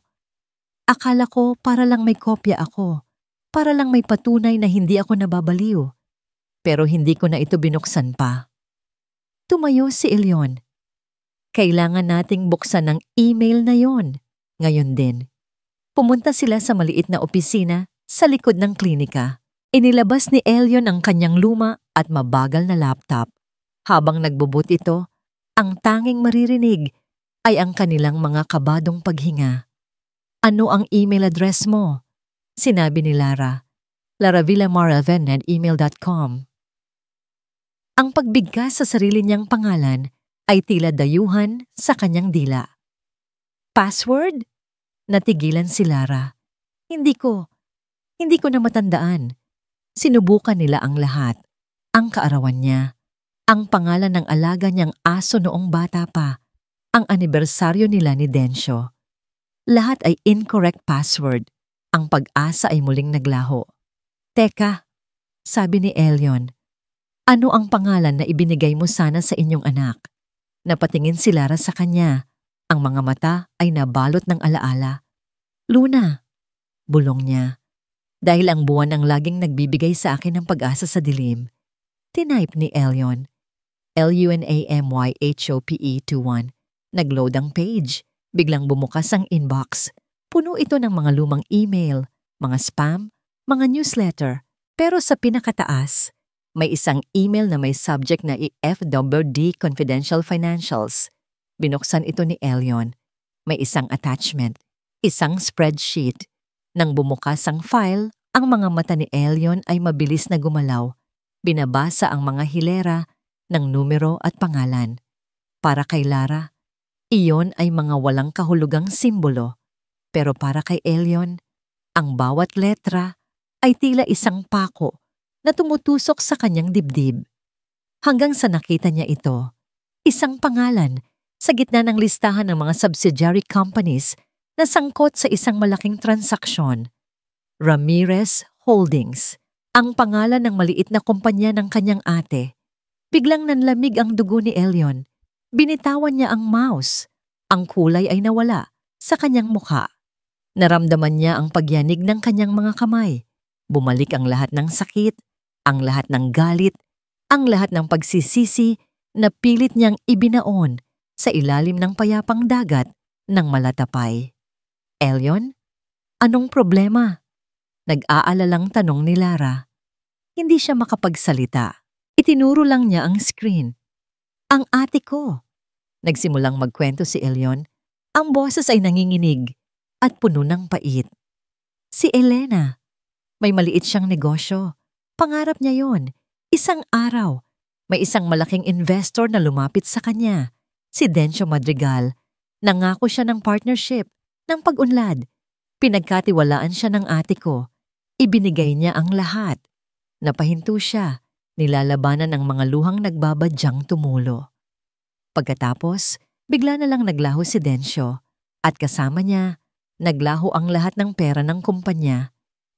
para lang may kopya ako. Para lang may patunay na hindi ako nababaliw. Pero hindi ko na ito binuksan pa. Tumayo si Elyon. Kailangan nating buksan ang email na yon. Ngayon din. Pumunta sila sa maliit na opisina sa likod ng klinika. Inilabas ni Elyon ang kanyang luma at mabagal na laptop. Habang nagbubut ito, ang tanging maririnig ay ang kanilang mga kabadong paghinga. Ano ang email address mo? Sinabi ni Lara. laravillamar@gmail.com. Ang pagbigkas sa sarili niyang pangalan ay tila dayuhan sa kanyang dila. Password? Natigilan si Lara. Hindi ko na matandaan. Sinubukan nila ang lahat. Ang kaarawan niya, ang pangalan ng alaga niyang aso noong bata pa, ang anibersaryo nila ni Densyo. Lahat ay incorrect password. Ang pag-asa ay muling naglaho. Teka, sabi ni Elyon. Ano ang pangalan na ibinigay mo sana sa inyong anak? Napatingin si Lara sa kanya. Ang mga mata ay nabalot ng alaala. Luna, bulong niya. Dahil ang buwan ang laging nagbibigay sa akin ng pag-asa sa dilim. Tinype ni Elyon. LUNAMYHOPE21. Nagload ang page. Biglang bumukas ang inbox. Puno ito ng mga lumang email, mga spam, mga newsletter. Pero sa pinakataas, may isang email na may subject na IFWD Confidential Financials. Binuksan ito ni Elyon. May isang attachment, isang spreadsheet. Nang bumukas ang file, ang mga mata ni Elyon ay mabilis na gumalaw. Binabasa ang mga hilera ng numero at pangalan. Para kay Lara, iyon ay mga walang kahulugang simbolo. Pero para kay Elyon, ang bawat letra ay tila isang pako na tumutusok sa kanyang dibdib. Hanggang sa nakita niya ito, isang pangalan sa gitna ng listahan ng mga subsidiary companies na sangkot sa isang malaking transaksyon. Ramirez Holdings, ang pangalan ng maliit na kumpanya ng kanyang ate. Biglang nanlamig ang dugo ni Elyon. Binitawan niya ang mouse. Ang kulay ay nawala sa kanyang mukha. Naramdaman niya ang pagyanig ng kanyang mga kamay. Bumalik ang lahat ng sakit, ang lahat ng galit, ang lahat ng pagsisisi na pilit niyang ibinaon sa ilalim ng payapang dagat ng malatapay. Elyon, anong problema? Nag-aalalang tanong ni Lara. Hindi siya makapagsalita. Itinuro lang niya ang screen. Ang ate ko. Nagsimulang magkwento si Elyon. Ang boses ay nanginginig at puno ng pait. Si Elena. May maliit siyang negosyo. Pangarap niya yon. Isang araw, may isang malaking investor na lumapit sa kanya. Si Densyo Madrigal. Nangako siya ng partnership, ng pag-unlad. Pinagkatiwalaan siya ng ate ko. Ibinigay niya ang lahat. Napahinto siya. Nilalabanan ang mga luhang nagbabadyang tumulo. Pagkatapos, bigla na lang naglaho si Densyo. At kasama niya, naglaho ang lahat ng pera ng kumpanya.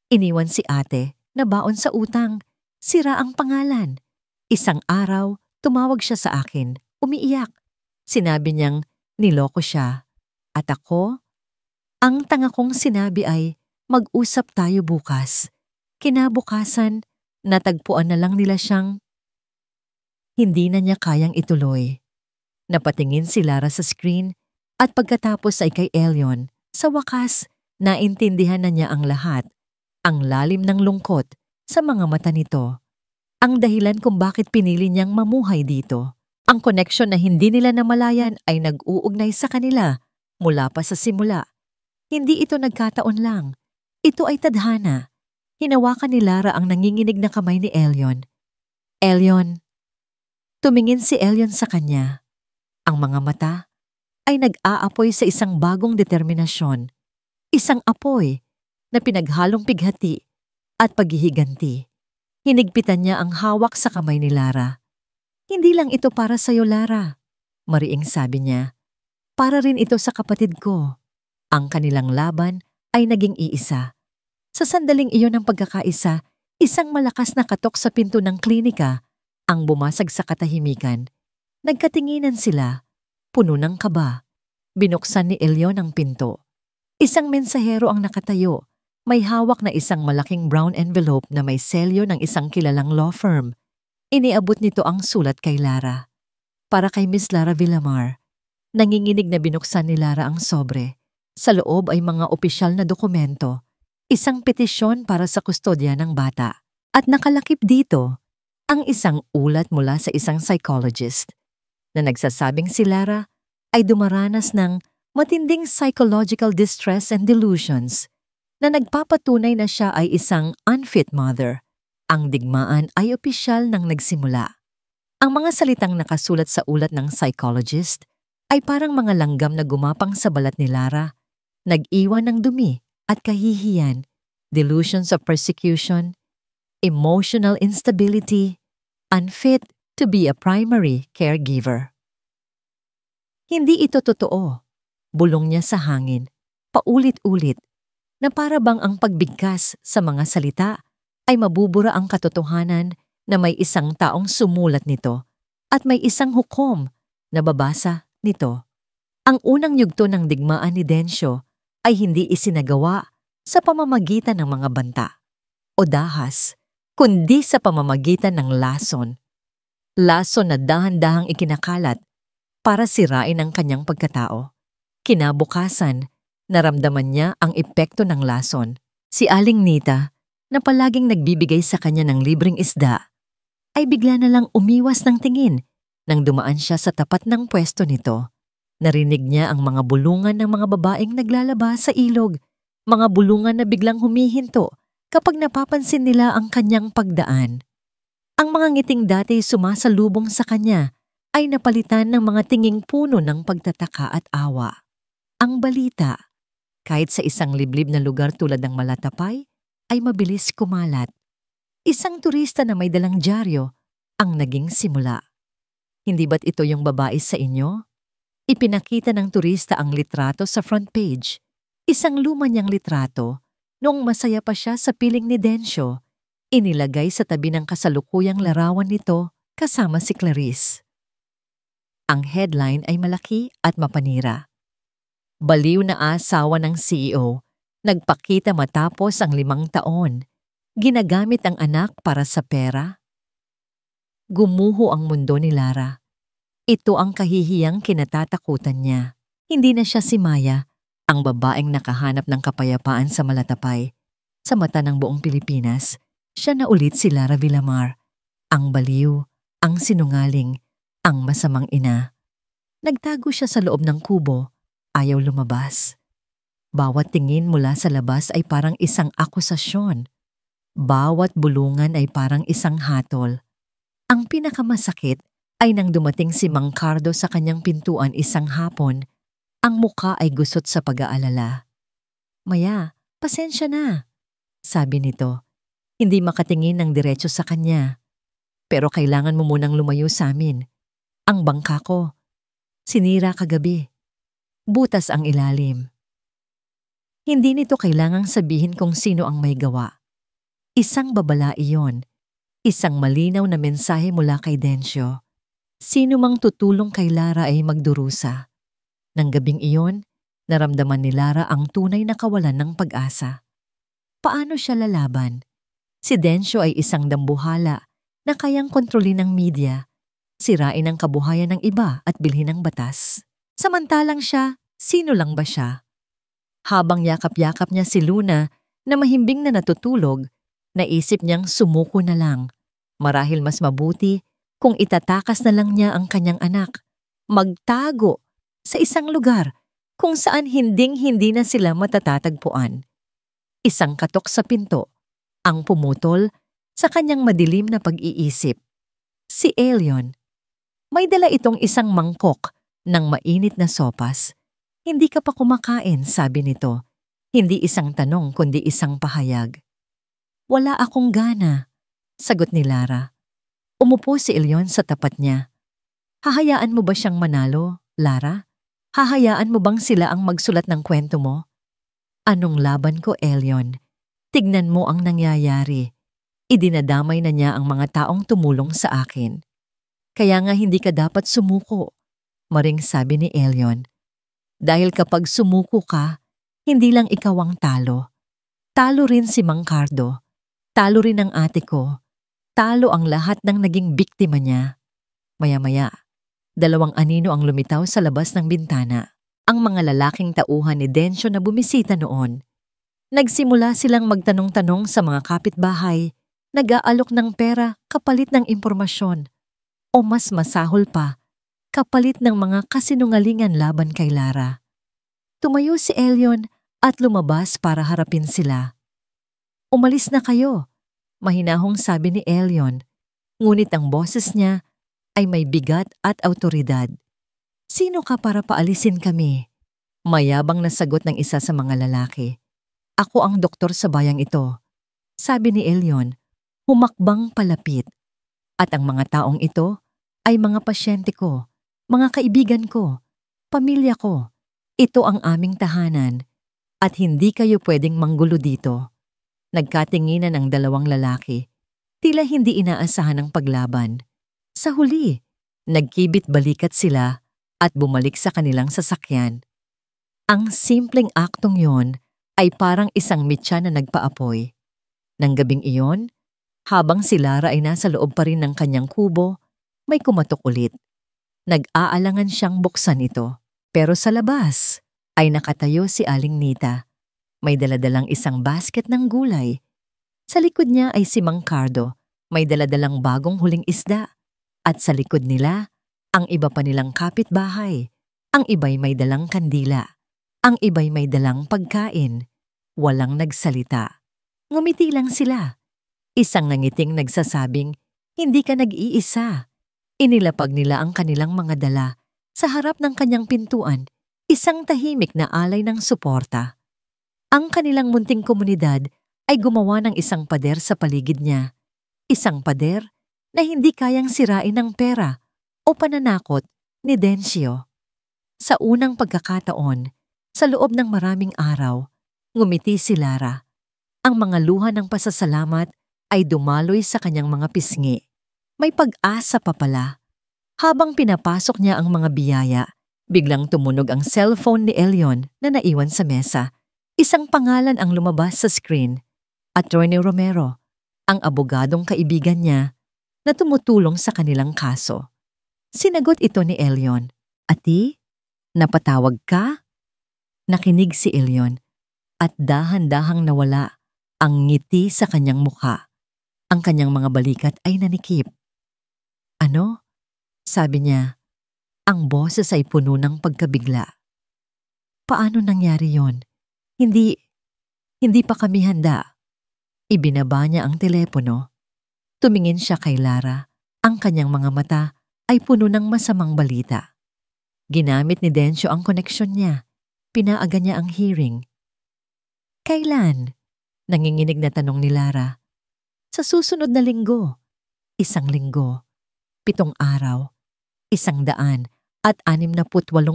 Iniwan si ate na baon sa utang. Sira ang pangalan. Isang araw, tumawag siya sa akin. Umiiyak. Sinabi niyang niloko siya. At ako, ang tanga kong sinabi ay, mag-usap tayo bukas. Kinabukasan, natagpuan na lang nila siyang hindi na niya kayang ituloy. Napatingin si Lara sa screen at pagkatapos ay kay Elion. Sa wakas, naintindihan na niya ang lahat. Ang lalim ng lungkot sa mga mata nito. Ang dahilan kung bakit pinili niyang mamuhay dito. Ang koneksyon na hindi nila namalayan ay nag-uugnay sa kanila mula pa sa simula. Hindi ito nagkataon lang. Ito ay tadhana. Hinawakan ni Lara ang nanginginig na kamay ni Elion. Elion. Tumingin si Elion sa kanya. Ang mga mata ay nag-aapoy sa isang bagong determinasyon. Isang apoy na pinaghalong pighati at paghihiganti. Hinigpitan niya ang hawak sa kamay ni Lara. Hindi lang ito para sa'yo, Lara. Mariing sabi niya. Para rin ito sa kapatid ko. Ang kanilang laban ay naging iisa. Sa sandaling iyon ng pagkakaisa, isang malakas na katok sa pinto ng klinika ang bumasag sa katahimikan. Nagkatinginan sila, puno ng kaba. Binuksan ni Elion ang pinto. Isang mensahero ang nakatayo. May hawak na isang malaking brown envelope na may selyo ng isang kilalang law firm. Iniabot nito ang sulat kay Lara. Para kay Miss Lara Villamar. Nanginginig na binuksan ni Lara ang sobre. Sa loob ay mga opisyal na dokumento. Isang petisyon para sa kustodya ng bata. At nakalakip dito ang isang ulat mula sa isang psychologist na nagsasabing si Lara ay dumaranas ng matinding psychological distress and delusions na nagpapatunay na siya ay isang unfit mother. Ang digmaan ay opisyal nang nagsimula. Ang mga salitang nakasulat sa ulat ng psychologist ay parang mga langgam na gumapang sa balat ni Lara, nag-iwan ng dumi at kahihiyan, delusions of persecution, emotional instability, unfit to be a primary caregiver. Hindi ito totoo. Bulong niya sa hangin, paulit-ulit, na para bang ang pagbigkas sa mga salita ay mabubura ang katotohanan na may isang taong sumulat nito at may isang hukom na babasa nito. Ang unang yugto ng digmaan ni Densyo ay hindi isinagawa sa pamamagitan ng mga banta o dahas, kundi sa pamamagitan ng lason. Lason na dahan-dahang ikinakalat para sirain ang kanyang pagkatao. Kinabukasan, naramdaman niya ang epekto ng lason. Si Aling Nita, na palaging nagbibigay sa kanya ng libreng isda, ay bigla na lang umiwas ng tingin nang dumaan siya sa tapat ng pwesto nito. Narinig niya ang mga bulungan ng mga babaeng naglalaba sa ilog, mga bulungan na biglang humihinto kapag napapansin nila ang kanyang pagdaan. Ang mga ngiting dati sumasalubong sa kanya ay napalitan ng mga tinging puno ng pagtataka at awa. Ang balita, kahit sa isang liblib na lugar tulad ng Malatapay, ay mabilis kumalat. Isang turista na may dalang dyaryo ang naging simula. Hindi ba't ito yung babae sa inyo? Ipinakita ng turista ang litrato sa front page. Isang luma niyang litrato. Noong masaya pa siya sa piling ni Densyo, inilagay sa tabi ng kasalukuyang larawan nito kasama si Clarice. Ang headline ay malaki at mapanira. Baliw na asawa ng CEO, nagpakita matapos ang 5 taon. Ginagamit ang anak para sa pera? Gumuho ang mundo ni Lara. Ito ang kahihiyang kinatatakutan niya. Hindi na siya si Maya, ang babaeng nakahanap ng kapayapaan sa Malatapay. Sa mata ng buong Pilipinas, siya na ulit si Lara Villamar. Ang baliw, ang sinungaling, ang masamang ina. Nagtago siya sa loob ng kubo, ayaw lumabas. Bawat tingin mula sa labas ay parang isang akusasyon. Bawat bulungan ay parang isang hatol. Ang pinakamasakit ay nang dumating si Mang Cardo sa kanyang pintuan isang hapon, ang muka ay gusot sa pag-aalala. Maya, Pasensya na, sabi nito. Hindi makatingin ng diretso sa kanya. Pero kailangan mo munang lumayo sa amin. Ang bangka ko. Sinira kagabi. Butas ang ilalim. Hindi nito kailangang sabihin kung sino ang may gawa. Isang babala iyon. Isang malinaw na mensahe mula kay Densyo. Sino mang tutulong kay Lara ay magdurusa. Nang gabing iyon, naramdaman ni Lara ang tunay na kawalan ng pag-asa. Paano siya lalaban? Si Densyo ay isang dambuhala na kayang kontrolin ng media, sirain ang kabuhayan ng iba at bilhin ng batas. Samantalang siya, sino lang ba siya? Habang yakap-yakap niya si Luna na mahimbing na natutulog, naisip niyang sumuko na lang. Marahil mas mabuti kung itatakas na lang niya ang kanyang anak. Magtago sa isang lugar kung saan hinding-hindi na sila matatatagpuan. Isang katok sa pinto ang pumutol sa kanyang madilim na pag-iisip. Si Elion. May dala itong isang mangkok ng mainit na sopas. Hindi ka pa kumakain, sabi nito. Hindi isang tanong kundi isang pahayag. Wala akong gana, sagot ni Lara. Umupo si Elion sa tapat niya. Hahayaan mo ba siyang manalo, Lara? Hahayaan mo bang sila ang magsulat ng kwento mo? Anong laban ko, Elion? Tignan mo ang nangyayari. Idinadamay na niya ang mga taong tumulong sa akin. Kaya nga hindi ka dapat sumuko, maring sabi ni Elion. Dahil kapag sumuko ka, hindi lang ikaw ang talo. Talo rin si Mang Cardo. Talo rin ang ate ko. Talo ang lahat ng naging biktima niya. Maya-maya, 2 anino ang lumitaw sa labas ng bintana. Ang mga lalaking tauhan ni Densyo na bumisita noon. Nagsimula silang magtanong-tanong sa mga kapitbahay, nag-aalok ng pera kapalit ng impormasyon, o mas masahol pa, kapalit ng mga kasinungalingan laban kay Lara. Tumayo si Elion at lumabas para harapin sila. Umalis na kayo, mahinahong sabi ni Elion, ngunit ang boses niya ay may bigat at awtoridad. Sino ka para paalisin kami? Mayabang na sagot ng isa sa mga lalaki. Ako ang doktor sa bayang ito, sabi ni Elion, humakbang palapit. At ang mga taong ito ay mga pasyente ko, mga kaibigan ko, pamilya ko. Ito ang aming tahanan at hindi kayo pwedeng manggulo dito. Nagkatinginan ang 2 lalaki. Tila hindi inaasahan ang paglaban. Sa huli, nagkibit-balikat sila at bumalik sa kanilang sasakyan. Ang simpleng aktong yon ay parang isang mitya na nagpaapoy. Nang gabing iyon, habang si Lara ay nasa loob pa rin ng kanyang kubo, may kumatok ulit. Nag-aalangan siyang buksan ito. Pero sa labas ay nakatayo si Aling Nita. May daladalang isang basket ng gulay. Sa likod niya ay si Mang Cardo. May daladalang bagong huling isda. At sa likod nila, ang iba pa nilang kapitbahay. Ang iba'y may dalang kandila. Ang iba'y may dalang pagkain. Walang nagsalita. Ngumiti lang sila. Isang nangiting nagsasabing, hindi ka nag-iisa. Inilapag nila ang kanilang mga dala. Sa harap ng kanyang pintuan, isang tahimik na alay ng suporta. Ang kanilang munting komunidad ay gumawa ng isang pader sa paligid niya. Isang pader na hindi kayang sirain ng pera o pananakot ni Densyo. Sa unang pagkakataon, sa loob ng maraming araw, ngumiti si Lara. Ang mga luha ng pasasalamat ay dumaloy sa kanyang mga pisngi. May pag-asa pa pala. Habang pinapasok niya ang mga biyaya, biglang tumunog ang cellphone ni Elion na naiwan sa mesa. Isang pangalan ang lumabas sa screen. Attorney Romero, ang abogadong kaibigan niya na tumutulong sa kanilang kaso. Sinagot ito ni Elion. Ati, napatawag ka? Nakinig si Elion at dahan-dahang nawala ang ngiti sa kanyang mukha. Ang kanyang mga balikat ay nanikip. Ano? Sabi niya. Ang boses ay puno ng pagkabigla. Paano nangyari yon? Hindi pa kami handa. Ibinaba niya ang telepono. Tumingin siya kay Lara. Ang kanyang mga mata ay puno ng masamang balita. Ginamit ni Densyo ang koneksyon niya. Pinaaga niya ang hearing. Kailan? Nanginginig na tanong ni Lara. Sa susunod na linggo. 1 linggo. 7 araw. 100 at 68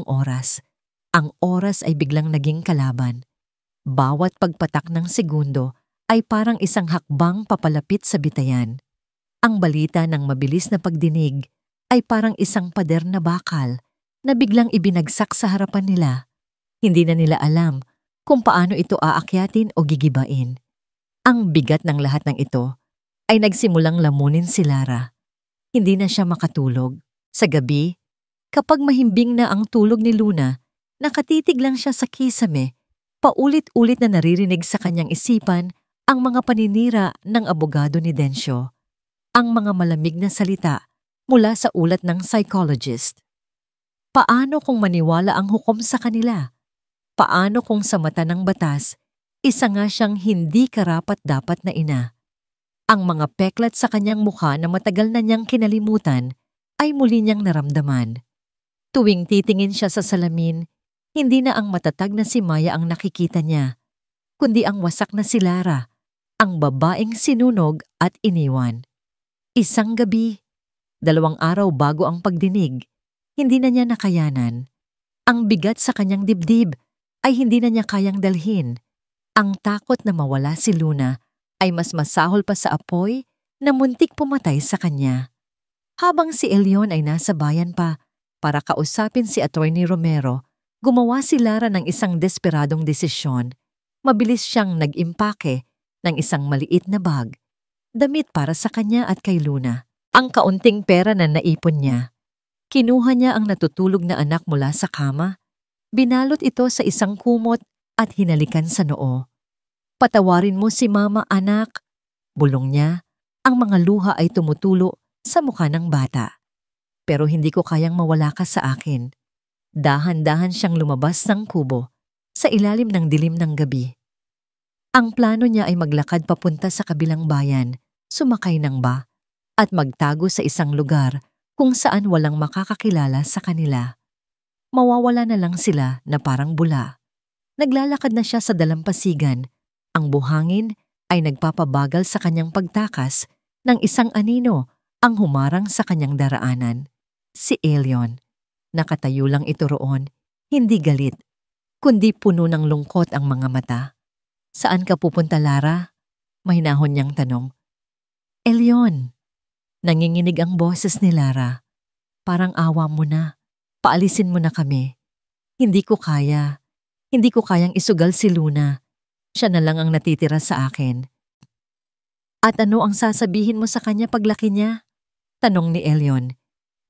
oras. Ang oras ay biglang naging kalaban. Bawat pagpatak ng segundo ay parang isang hakbang papalapit sa bitayan. Ang balita ng mabilis na pagdinig ay parang isang pader na bakal na biglang ibinagsak sa harapan nila. Hindi na nila alam kung paano ito aakyatin o gigibain. Ang bigat ng lahat ng ito ay nagsimulang lamunin si Lara. Hindi na siya makatulog. Sa gabi, kapag mahimbing na ang tulog ni Luna, nakatitig lang siya sa kisame, paulit-ulit na naririnig sa kanyang isipan ang mga paninira ng abogado ni Dencio, ang mga malamig na salita mula sa ulat ng psychologist. Paano kung maniwala ang hukom sa kanila? Paano kung sa mata ng batas, isa nga siyang hindi karapat-dapat na ina? Ang mga peklat sa kanyang mukha na matagal na niyang kinalimutan ay muli niyang naramdaman. Tuwing titingin siya sa salamin, hindi na ang matatag na si Maya ang nakikita niya, kundi ang wasak na si Lara, ang babaeng sinunog at iniwan. Isang gabi, 2 araw bago ang pagdinig, hindi na niya nakayanan. Ang bigat sa kanyang dibdib ay hindi na niya kayang dalhin. Ang takot na mawala si Luna ay mas masahol pa sa apoy na muntik pumatay sa kanya. Habang si Elion ay nasa bayan pa para kausapin si Attorney Romero, gumawa si Lara ng isang desperadong desisyon. Mabilis siyang nag-impake ng isang maliit na bag, damit para sa kanya at kay Luna. Ang kaunting pera na naipon niya. Kinuha niya ang natutulog na anak mula sa kama, binalot ito sa isang kumot at hinalikan sa noo. Patawarin mo si Mama, anak. Bulong niya, ang mga luha ay tumutulo sa mukha ng bata. Pero hindi ko kayang mawala ka sa akin. Dahan-dahan siyang lumabas ng kubo sa ilalim ng dilim ng gabi. Ang plano niya ay maglakad papunta sa kabilang bayan, sumakay ng at magtago sa isang lugar kung saan walang makakakilala sa kanila. Mawawala na lang sila na parang bula. Naglalakad na siya sa dalampasigan. Ang buhangin ay nagpapabagal sa kanyang pagtakas ng isang anino ang humarang sa kanyang daraanan. Si Elion. Nakatayo lang ito roon, hindi galit, kundi puno ng lungkot ang mga mata. Saan ka pupunta, Lara? Mahinahon niyang tanong. Elion. Nanginginig ang boses ni Lara. Parang awa mo na. Paalisin mo na kami. Hindi ko kaya. Hindi ko kayang isugal si Luna. Siya na lang ang natitira sa akin. At ano ang sasabihin mo sa kanya paglaki niya? Tanong ni Elion.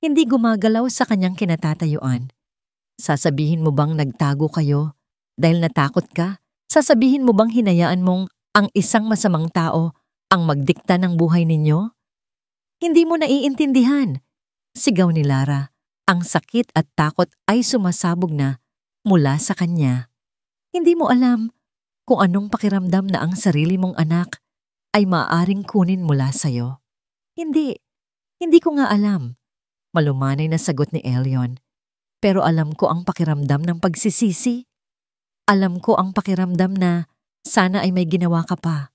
Hindi gumagalaw sa kanyang kinatatayuan. Sasabihin mo bang nagtago kayo dahil natakot ka? Sasabihin mo bang hinayaan mong ang isang masamang tao ang magdikta ng buhay ninyo? Hindi mo naiintindihan. Sigaw ni Lara. Ang sakit at takot ay sumasabog na mula sa kanya. Hindi mo alam kung anong pakiramdam na ang sarili mong anak ay maaaring kunin mula sa'yo. Hindi ko nga alam. Malumanay na sagot ni Elion. Pero alam ko ang pakiramdam ng pagsisisi. Alam ko ang pakiramdam na sana ay may ginawa ka pa.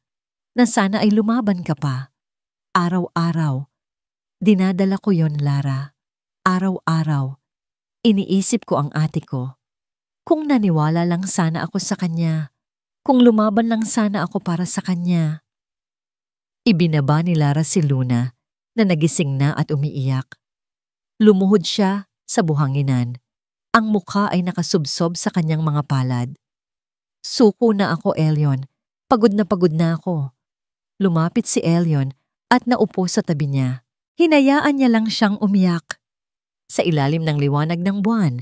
Na sana ay lumaban ka pa. Araw-araw. Dinadala ko yon, Lara. Araw-araw. Iniisip ko ang ate ko. Kung naniwala lang sana ako sa kanya. Kung lumaban lang sana ako para sa kanya. Ibinaba ni Lara si Luna na nagising na at umiiyak. Lumuhod siya sa buhanginan. Ang mukha ay nakasubsob sa kanyang mga palad. Suko na ako, Elion. Pagod na ako. Lumapit si Elion at naupo sa tabi niya. Hinayaan niya lang siyang umiyak. Sa ilalim ng liwanag ng buwan,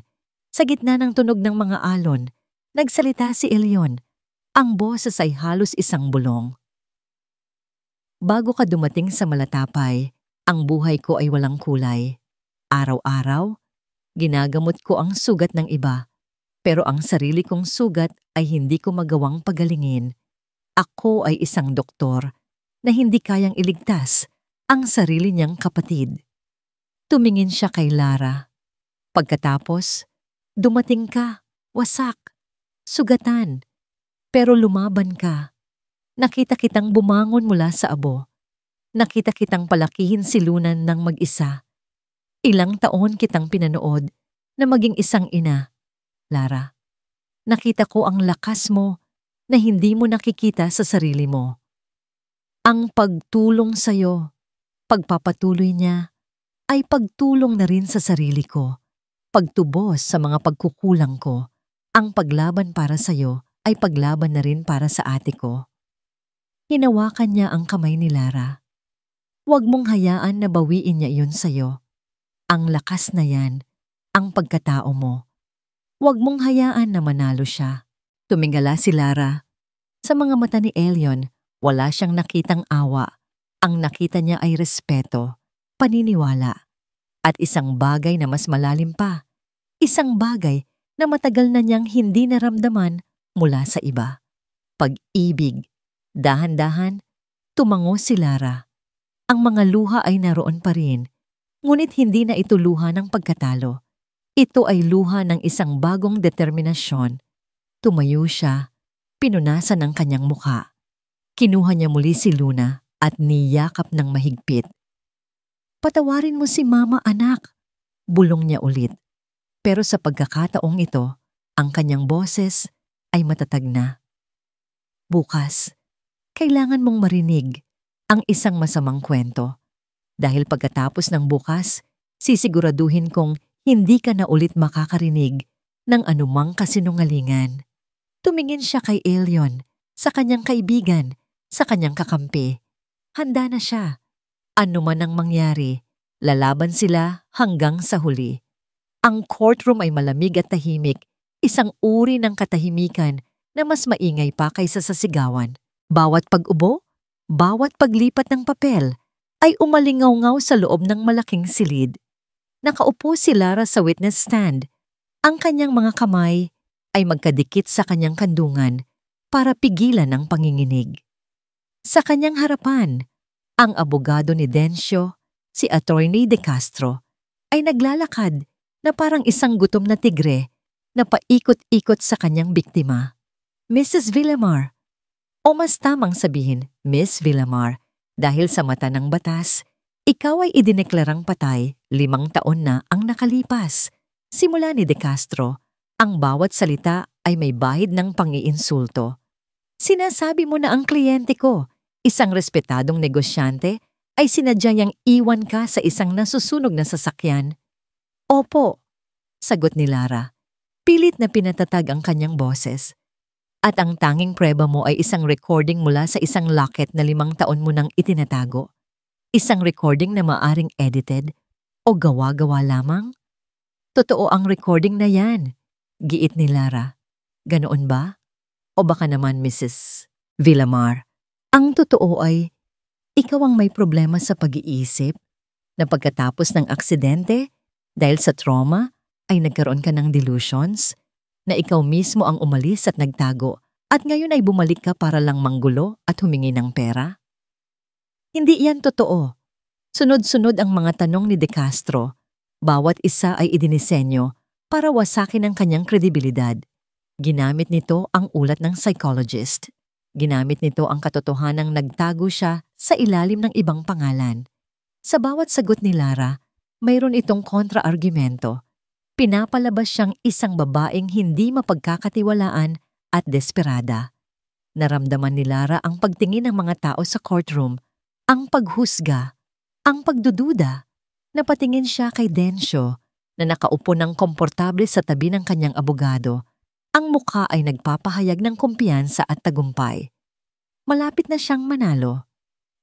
sa gitna ng tunog ng mga alon, nagsalita si Elion. Ang boses ay halos isang bulong. Bago ka dumating sa Malatapay, ang buhay ko ay walang kulay. Araw-araw, ginagamot ko ang sugat ng iba, pero ang sarili kong sugat ay hindi ko magawang pagalingin. Ako ay isang doktor na hindi kayang iligtas ang sarili niyang kapatid. Tumingin siya kay Lara. Pagkatapos, dumating ka, wasak, sugatan. Pero lumaban ka. Nakita kitang bumangon mula sa abo. Nakita kitang palakihin si Luna ng mag-isa. Ilang taon kitang pinanood na maging isang ina, Lara. Nakita ko ang lakas mo na hindi mo nakikita sa sarili mo. Ang pagtulong sa'yo, pagpapatuloy niya, ay pagtulong na rin sa sarili ko. Pagtubos sa mga pagkukulang ko, ang paglaban para sa'yo ay paglaban na rin para sa ate ko. Hinawakan niya ang kamay ni Lara. Huwag mong hayaan na bawiin niya iyon sa'yo. Ang lakas na yan, ang pagkatao mo. Huwag mong hayaan na manalo siya. Tumingala si Lara. Sa mga mata ni Elion, wala siyang nakitang awa. Ang nakita niya ay respeto, paniniwala, at isang bagay na mas malalim pa. Isang bagay na matagal na niyang hindi naramdaman mula sa iba. Pag-ibig. Dahan-dahan, tumango si Lara. Ang mga luha ay naroon pa rin, ngunit hindi na ito luha ng pagkatalo. Ito ay luha ng isang bagong determinasyon. Tumayo siya, pinunasan ang kanyang mukha. Kinuha niya muli si Luna at niyakap ng mahigpit. Patawarin mo si Mama, anak, bulong niya ulit. Pero sa pagkakataong ito, ang kanyang boses ay matatag na. Bukas, kailangan mong marinig ang isang masamang kwento. Dahil pagkatapos ng bukas, sisiguraduhin kong hindi ka na ulit makakarinig ng anumang kasinungalingan. Tumingin siya kay Elion, sa kanyang kaibigan, sa kanyang kakampi. Handa na siya. Ano man ang mangyari, lalaban sila hanggang sa huli. Ang courtroom ay malamig at tahimik, isang uri ng katahimikan na mas maingay pa kaysa sa sigawan. Bawat pag-ubo, bawat paglipat ng papel, ay umalingaw-ngaw sa loob ng malaking silid. Nakaupo si Lara sa witness stand. Ang kanyang mga kamay ay magkadikit sa kanyang kandungan para pigilan ang panginginig. Sa kanyang harapan, ang abogado ni Dencio, si Attorney De Castro, ay naglalakad na parang isang gutom na tigre na paikot-ikot sa kanyang biktima. Mrs. Villamar, o mas tamang sabihin, Miss Villamar, dahil sa mata ng batas, ikaw ay idineklarang patay 5 taon na ang nakalipas. Simula ni De Castro, ang bawat salita ay may bahid ng pang-iinsulto. Sinasabi mo na ang kliyente ko, isang respetadong negosyante, ay sinadyang iwan ka sa isang nasusunog na sasakyan. Opo, sagot ni Lara. Pilit na pinatatag ang kanyang boses. At ang tanging preba mo ay isang recording mula sa isang locket na 5 taon mo nang itinatago. Isang recording na maaring edited o gawa-gawa lamang? Totoo ang recording na yan, giit ni Lara. Ganoon ba? O baka naman, Mrs. Villamar, ang totoo ay ikaw ang may problema sa pag-iisip na pagkatapos ng aksidente, dahil sa trauma, ay nagkaroon ka ng delusions, na ikaw mismo ang umalis at nagtago at ngayon ay bumalik ka para lang manggulo at humingi ng pera? Hindi yan totoo. Sunod-sunod ang mga tanong ni De Castro. Bawat isa ay idinisenyo para wasakin ang kanyang kredibilidad. Ginamit nito ang ulat ng psychologist. Ginamit nito ang katotohanang nagtago siya sa ilalim ng ibang pangalan. Sa bawat sagot ni Lara, mayroon itong kontra-argumento. Pinapalabas siyang isang babaeng hindi mapagkakatiwalaan at desperada. Naramdaman ni Lara ang pagtingin ng mga tao sa courtroom, ang paghusga, ang pagdududa. Napatingin siya kay Dencio na nakaupo ng komportable sa tabi ng kanyang abogado. Ang mukha ay nagpapahayag ng kumpiyansa at tagumpay. Malapit na siyang manalo.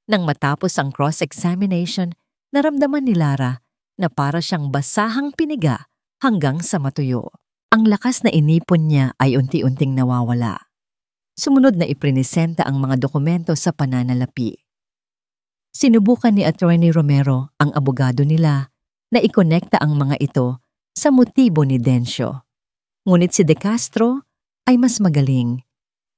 Nang matapos ang cross-examination, naramdaman ni Lara na para siyang basahang piniga hanggang sa matuyo. Ang lakas na inipon niya ay unti-unting nawawala. Sumunod na iprinisenta ang mga dokumento sa pananalapi. Sinubukan ni Attorney Romero, ang abogado nila, na ikonekta ang mga ito sa motibo ni Dencio. Ngunit si De Castro ay mas magaling.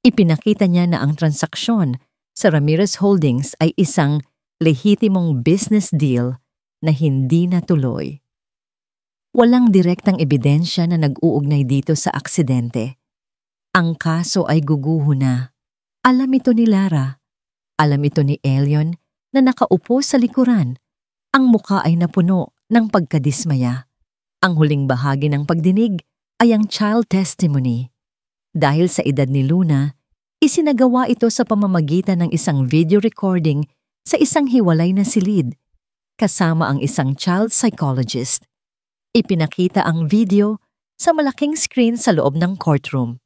Ipinakita niya na ang transaksyon sa Ramirez Holdings ay isang lehitimong business deal na hindi natuloy. Walang direktang ebidensya na nag-uugnay dito sa aksidente. Ang kaso ay guguho na. Alam ito ni Lara. Alam ito ni Elion na nakaupo sa likuran. Ang muka ay napuno ng pagkadismaya. Ang huling bahagi ng pagdinig ay ang child testimony. Dahil sa edad ni Luna, isinagawa ito sa pamamagitan ng isang video recording sa isang hiwalay na silid, kasama ang isang child psychologist. Ipinakita ang video sa malaking screen sa loob ng courtroom.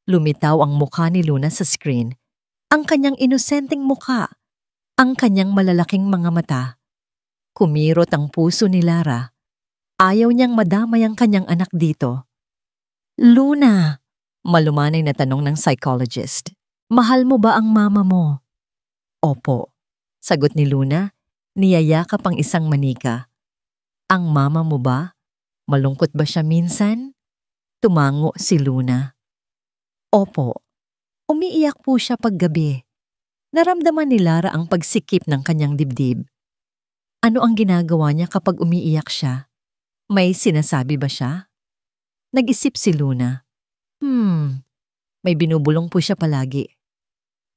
Lumitaw ang mukha ni Luna sa screen, ang kanyang inosenteng mukha, ang kanyang malalaking mga mata. Kumirot ang puso ni Lara. Ayaw niyang madamay ang kanyang anak dito. Luna, malumanay na tanong ng psychologist, mahal mo ba ang mama mo? Opo, sagot ni Luna, niyayakap ang isang manika. Ang mama mo ba? Malungkot ba siya minsan? Tumango si Luna. Opo, umiiyak po siya paggabi. Naramdaman ni Lara ang pagsikip ng kanyang dibdib. Ano ang ginagawa niya kapag umiiyak siya? May sinasabi ba siya? Nag-isip si Luna. May binubulong po siya palagi.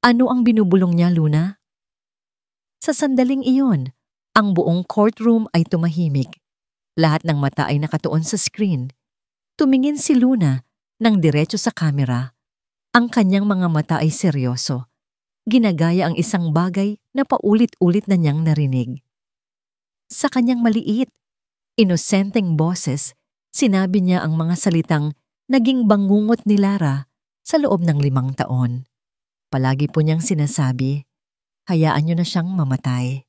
Ano ang binubulong niya, Luna? Sa sandaling iyon, ang buong courtroom ay tumahimik. Lahat ng mata ay nakatuon sa screen. Tumingin si Luna ng diretso sa kamera. Ang kanyang mga mata ay seryoso. Ginagaya ang isang bagay na paulit-ulit na niyang narinig. Sa kanyang maliit, inosenteng boses, sinabi niya ang mga salitang naging bangungot ni Lara sa loob ng 5 taon. Palagi po niyang sinasabi, hayaan niyo na siyang mamatay.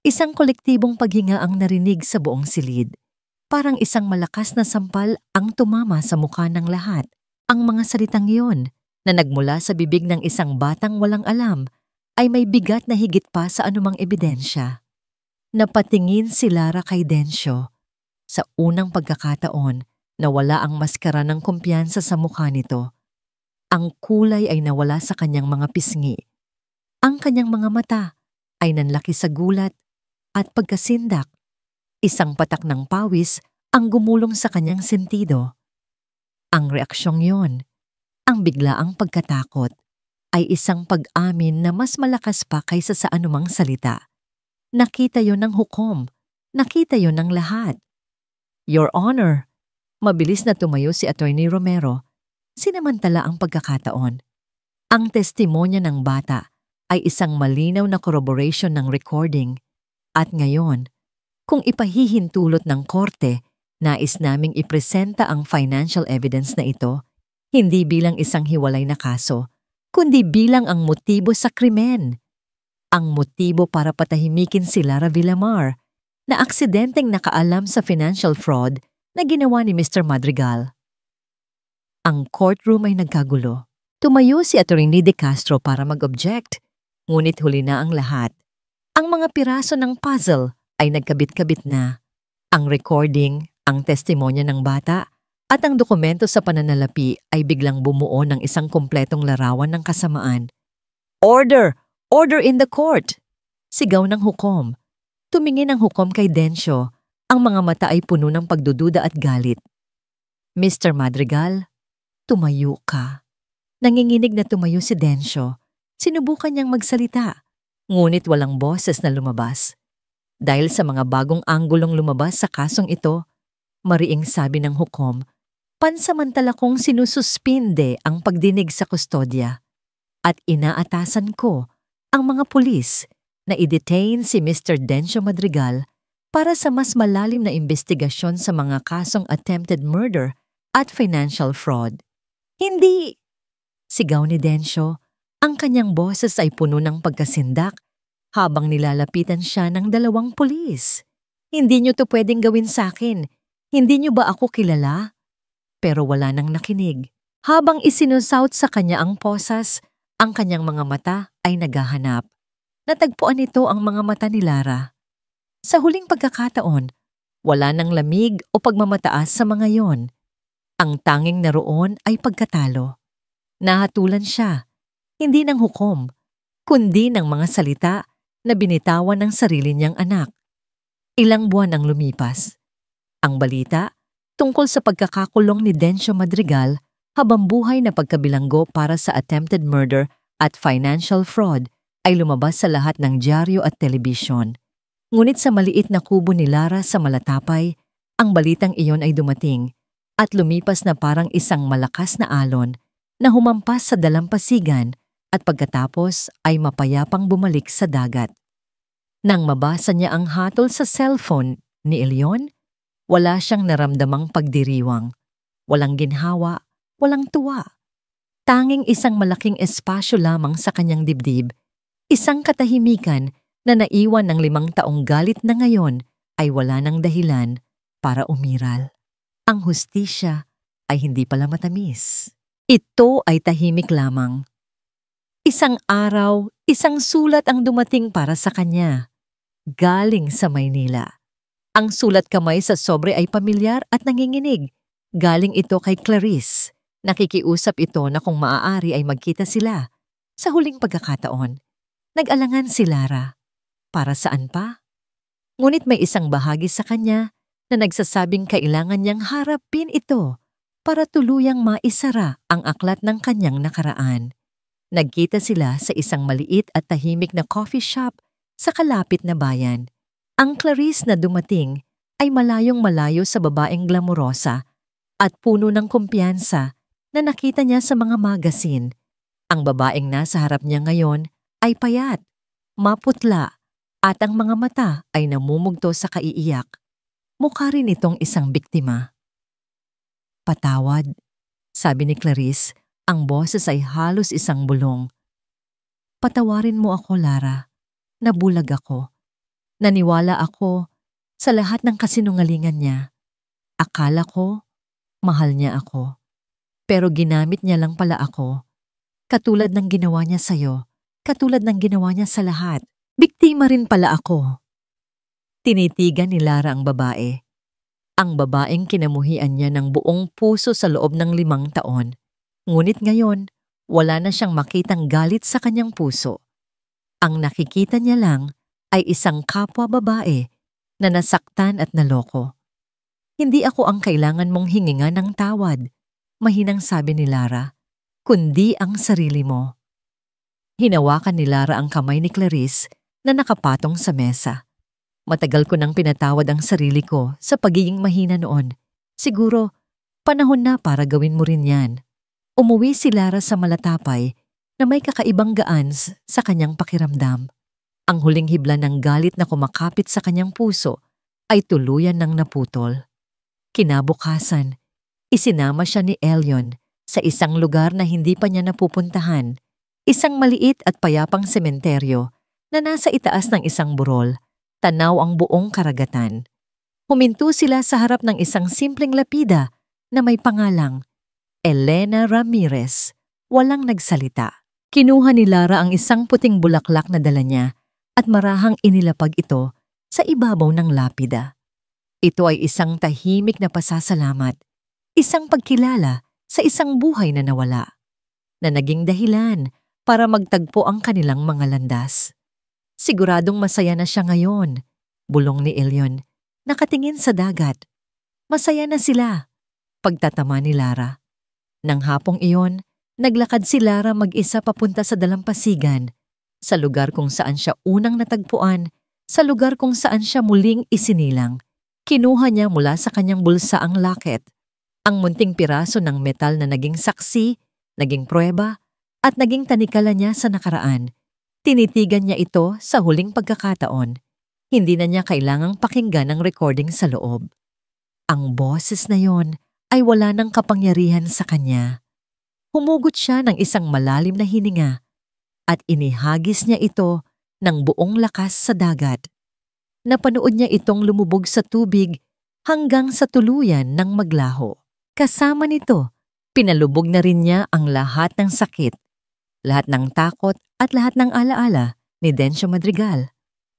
Isang kolektibong paghinga ang narinig sa buong silid. Parang isang malakas na sampal ang tumama sa mukha ng lahat. Ang mga salitang iyon na nagmula sa bibig ng isang batang walang alam ay may bigat na higit pa sa anumang ebidensya. Napatingin si Lara kay Densyo. Sa unang pagkakataon, nawala ang maskara ng kumpiyansa sa mukha nito. Ang kulay ay nawala sa kanyang mga pisngi. Ang kanyang mga mata ay nanlaki sa gulat at pagkasindak. Isang patak ng pawis ang gumulong sa kanyang sentido. Ang reaksyong yon, ang biglaang pagkatakot, ay isang pag-amin na mas malakas pa kaysa sa anumang salita. Nakita yon ng hukom, nakita yon ng lahat. Your Honor, mabilis na tumayo si Attorney Romero, sinamantala ang pagkakataon. Ang testimonya ng bata ay isang malinaw na corroboration ng recording. At ngayon, kung ipahihintulot ng korte, nais naming ipresenta ang financial evidence na ito, hindi bilang isang hiwalay na kaso, kundi bilang ang motibo sa krimen. Ang motibo para patahimikin si Lara Villamar, na aksidenteng nakaalam sa financial fraud na ginawa ni Mr. Madrigal. Ang courtroom ay nagkagulo. Tumayo si Attorney De Castro para mag-object, ngunit huli na ang lahat. Ang mga piraso ng puzzle ay nagkabit-kabit na. Ang recording, ang testimonya ng bata, at ang dokumento sa pananalapi ay biglang bumuo ng isang kumpletong larawan ng kasamaan. Order! Order in the court! Sigaw ng hukom. Tumingin ang hukom kay Densyo. Ang mga mata ay puno ng pagdududa at galit. Mr. Madrigal, tumayo ka. Nanginginig na tumayo si Densyo. Sinubukan niyang magsalita, ngunit walang boses na lumabas. Dahil sa mga bagong anggulong lumabas sa kasong ito, mariing sabi ng hukom, pansamantala kong sinususpinde ang pagdinig sa kustodya at inaatasan ko ang mga pulis na i-detain si Mr. Densyo Madrigal para sa mas malalim na investigasyon sa mga kasong attempted murder at financial fraud. Hindi! Sigaw ni Densyo, ang kanyang boses ay puno ng pagkasindak habang nilalapitan siya ng 2 pulis. Hindi niyo to pwedeng gawin sa akin. Hindi niyo ba ako kilala? Pero wala nang nakinig. Habang isinusaut sa kanya ang posas, ang kanyang mga mata ay naghahanap. Natagpuan nito ang mga mata ni Lara. Sa huling pagkakataon, wala nang lamig o pagmamataas sa mga yon. Ang tanging naroon ay pagkatalo. Nahatulan siya, hindi ng hukom, kundi ng mga salita na binitawan ng sarili niyang anak. Ilang buwan ang lumipas. Ang balita tungkol sa pagkakakulong ni Densyo Madrigal habambuhay na pagkabilanggo para sa attempted murder at financial fraud ay lumabas sa lahat ng dyaryo at telebisyon. Ngunit sa maliit na kubo ni Lara sa Malatapay, ang balitang iyon ay dumating at lumipas na parang isang malakas na alon na humampas sa dalampasigan at pagkatapos ay mapayapang bumalik sa dagat. Nang mabasa niya ang hatol sa cellphone ni Elion, wala siyang naramdamang pagdiriwang. Walang ginhawa, walang tuwa. Tanging isang malaking espasyo lamang sa kanyang dibdib, isang katahimikan na naiwan ng 5 taong galit na ngayon ay wala ng dahilan para umiral. Ang hustisya ay hindi pala matamis. Ito ay tahimik lamang. Isang araw, isang sulat ang dumating para sa kanya. Galing sa Maynila. Ang sulat kamay sa sobre ay pamilyar at nanginginig. Galing ito kay Clarice. Nakikiusap ito na kung maaari ay magkita sila. Sa huling pagkakataon, nag-alangan si Lara. Para saan pa? Ngunit may isang bahagi sa kanya na nagsasabing kailangan niyang harapin ito para tuluyang maisara ang aklat ng kanyang nakaraan. Nagkita sila sa isang maliit at tahimik na coffee shop sa kalapit na bayan. Ang Clarice na dumating ay malayong-malayo sa babaeng glamorosa at puno ng kumpiyansa na nakita niya sa mga magazine. Ang babaeng nasa harap niya ngayon ay payat, maputla, at ang mga mata ay namumugto sa kaiiyak. Mukha rin itong isang biktima. "Patawad," sabi ni Clarice, ang boses ay halos isang bulong. "Patawarin mo ako, Lara. Nabulag ako. Naniwala ako sa lahat ng kasinungalingan niya. Akala ko, mahal niya ako. Pero ginamit niya lang pala ako. Katulad ng ginawa niya sa'yo, katulad ng ginawa niya sa lahat. Biktima rin pala ako." Tinitigan ni Lara ang babae. Ang babaeng kinamuhian niya ng buong puso sa loob ng 5 taon. Ngunit ngayon, wala na siyang makitang galit sa kanyang puso. Ang nakikita niya lang ay isang kapwa babae na nasaktan at naloko. "Hindi ako ang kailangan mong hiningan ng tawad," mahinang sabi ni Lara, "kundi ang sarili mo." Hinawakan ni Lara ang kamay ni Clarice na nakapatong sa mesa. "Matagal ko nang pinatawad ang sarili ko sa pagiging mahina noon. Siguro, panahon na para gawin mo rin yan." Umuwi si Lara sa Malatapay na may kakaibang gaan sa kanyang pakiramdam. Ang huling hibla ng galit na kumakapit sa kanyang puso ay tuluyan ng naputol. Kinabukasan, isinama siya ni Elion sa isang lugar na hindi pa niya napupuntahan, isang maliit at payapang sementeryo na nasa itaas ng isang burol, tanaw ang buong karagatan. Huminto sila sa harap ng isang simpleng lapida na may pangalang Elena Ramirez. Walang nagsalita. Kinuha ni Lara ang isang puting bulaklak na dala niya at marahang inilapag ito sa ibabaw ng lapida. Ito ay isang tahimik na pasasalamat, isang pagkilala sa isang buhay na nawala, na naging dahilan para magtagpo ang kanilang mga landas. Siguradong masaya na siya ngayon, bulong ni Elion, nakatingin sa dagat. Masaya na sila, pagtatama ni Lara. Nang hapong iyon, naglakad si Lara mag-isa papunta sa dalampasigan, sa lugar kung saan siya unang natagpuan, sa lugar kung saan siya muling isinilang. Kinuha niya mula sa kanyang bulsa ang locket, ang munting piraso ng metal na naging saksi, naging pruweba, at naging tanikala niya sa nakaraan. Tinitigan niya ito sa huling pagkakataon. Hindi na niya kailangang pakinggan ang recording sa loob. Ang boses na yon ay wala ng kapangyarihan sa kanya. Humugot siya ng isang malalim na hininga at inihagis niya ito ng buong lakas sa dagat. Napanood niya itong lumubog sa tubig hanggang sa tuluyan ng maglaho. Kasama nito, pinalubog na rin niya ang lahat ng sakit, lahat ng takot at lahat ng alaala ni Dencio Madrigal.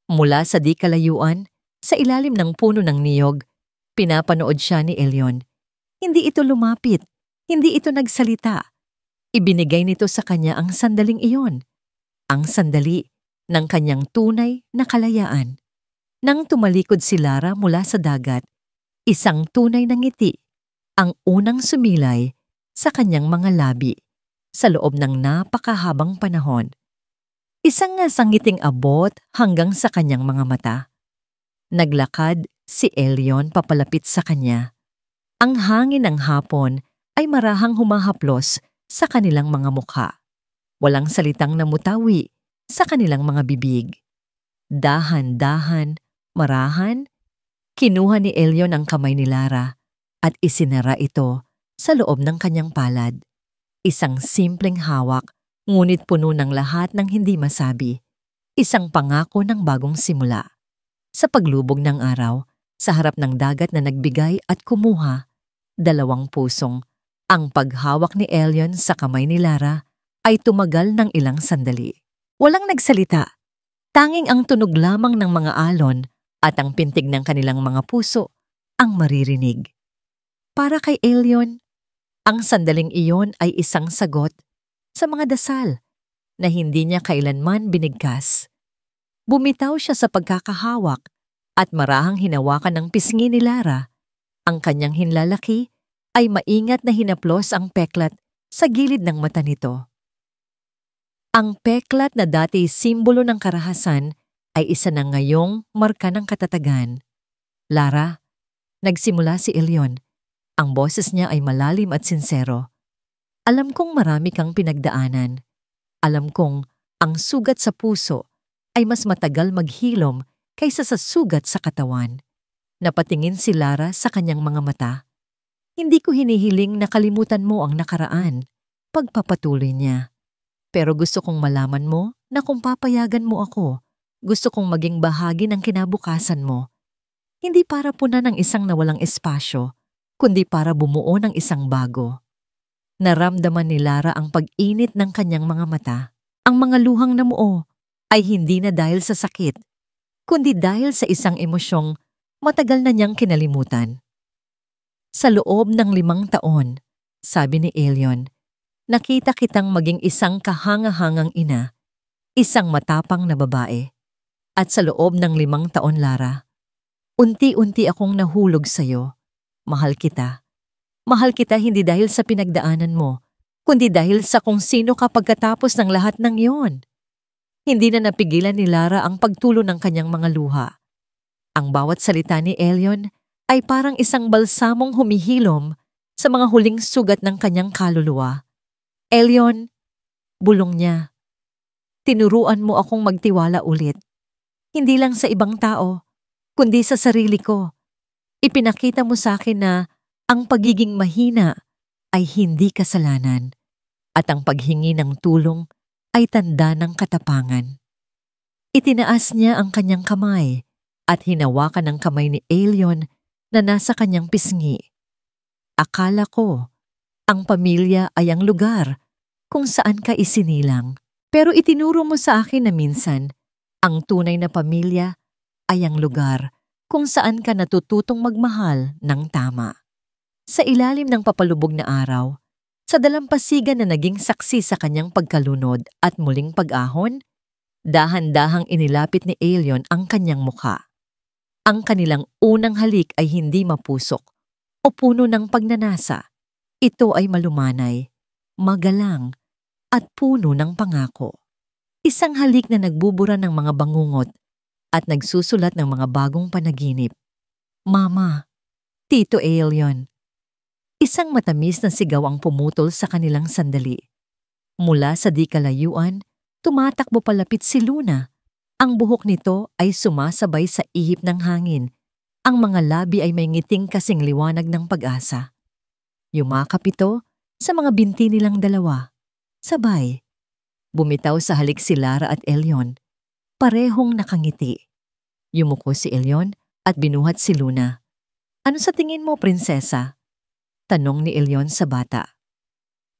Mula sa di kalayuan, sa ilalim ng puno ng niyog, pinapanood siya ni Elion. Hindi ito lumapit, hindi ito nagsalita. Ibinigay nito sa kanya ang sandaling iyon, ang sandali ng kanyang tunay na kalayaan. Nang tumalikod si Lara mula sa dagat, isang tunay na ngiti, ang unang sumilay sa kanyang mga labi sa loob ng napakahabang panahon. Isang nga sangiting abot hanggang sa kanyang mga mata. Naglakad si Elyon papalapit sa kanya. Ang hangin ng hapon ay marahang humahaplos sa kanilang mga mukha. Walang salitang namutawi sa kanilang mga bibig. Dahan-dahan, marahan, kinuha ni Elyon ang kamay ni Lara at isinara ito sa loob ng kanyang palad. Isang simpleng hawak, ngunit puno ng lahat ng hindi masabi. Isang pangako ng bagong simula. Sa paglubog ng araw, sa harap ng dagat na nagbigay at kumuha, 2 pusong, ang paghawak ni Elyon sa kamay ni Lara ay tumagal ng ilang sandali. Walang nagsalita. Tanging ang tunog lamang ng mga alon at ang pintig ng kanilang mga puso ang maririnig. Para kay Elyon, ang sandaling iyon ay isang sagot sa mga dasal na hindi niya kailanman binigkas. Bumitaw siya sa pagkakahawak at marahang hinawakan ng pisngi ni Lara. Ang kanyang hinlalaki ay maingat na hinaplos ang peklat sa gilid ng mata nito. Ang peklat na dati simbolo ng karahasan ay isa na ngayong marka ng katatagan. Lara, nagsimula si Elyon. Ang boses niya ay malalim at sinsero. Alam kong marami kang pinagdaanan. Alam kong ang sugat sa puso ay mas matagal maghilom kaysa sa sugat sa katawan. Napatingin si Lara sa kanyang mga mata. Hindi ko hinihiling na kalimutan mo ang nakaraan. Pagpapatuloy niya. Pero gusto kong malaman mo na kung papayagan mo ako, gusto kong maging bahagi ng kinabukasan mo. Hindi para punan ng isang nawalang espasyo, kundi para bumuo ng isang bago. Naramdaman ni Lara ang pag-init ng kanyang mga mata. Ang mga luhang namuo ay hindi na dahil sa sakit, kundi dahil sa isang emosyong matagal na niyang kinalimutan. Sa loob ng 5 taon, sabi ni Elyon, nakita kitang maging isang kahangahangang ina, isang matapang na babae. At sa loob ng 5 taon, Lara, unti-unti akong nahulog sa'yo. Mahal kita. Mahal kita hindi dahil sa pinagdaanan mo, kundi dahil sa kung sino ka pagkatapos ng lahat ng iyon. Hindi na napigilan ni Lara ang pagtulo ng kanyang mga luha. Ang bawat salita ni Elyon ay parang isang balsamong humihilom sa mga huling sugat ng kanyang kaluluwa. Elyon, bulong niya, tinuruan mo akong magtiwala ulit. Hindi lang sa ibang tao, kundi sa sarili ko. Ipinakita mo sa akin na ang pagiging mahina ay hindi kasalanan at ang paghingi ng tulong ay tanda ng katapangan. Itinaas niya ang kanyang kamay at hinawakan ang kamay ni Elyon na nasa kanyang pisngi. Akala ko, ang pamilya ay ang lugar kung saan ka isinilang. Pero itinuro mo sa akin na minsan, ang tunay na pamilya ay ang lugar kung saan ka natututong magmahal ng tama. Sa ilalim ng papalubog na araw, sa dalampasigan na naging saksi sa kanyang pagkalunod at muling pag-ahon, dahan-dahang inilapit ni Elyon ang kanyang mukha. Ang kanilang unang halik ay hindi mapusok o puno ng pagnanasa. Ito ay malumanay, magalang, at puno ng pangako. Isang halik na nagbubura ng mga bangungot at nagsusulat ng mga bagong panaginip. Mama, Tito Elyon. Isang matamis na sigaw ang pumutol sa kanilang sandali. Mula sa di kalayuan, tumatakbo palapit si Luna. Ang buhok nito ay sumasabay sa ihip ng hangin. Ang mga labi ay may ngiting kasing liwanag ng pag-asa. Yumakap ito sa mga binti nilang dalawa. Sabay. Bumitaw sa halik si Lara at Elyon. Parehong nakangiti. Yumuko si Elyon at binuhat si Luna. Ano sa tingin mo, prinsesa? Tanong ni Elyon sa bata.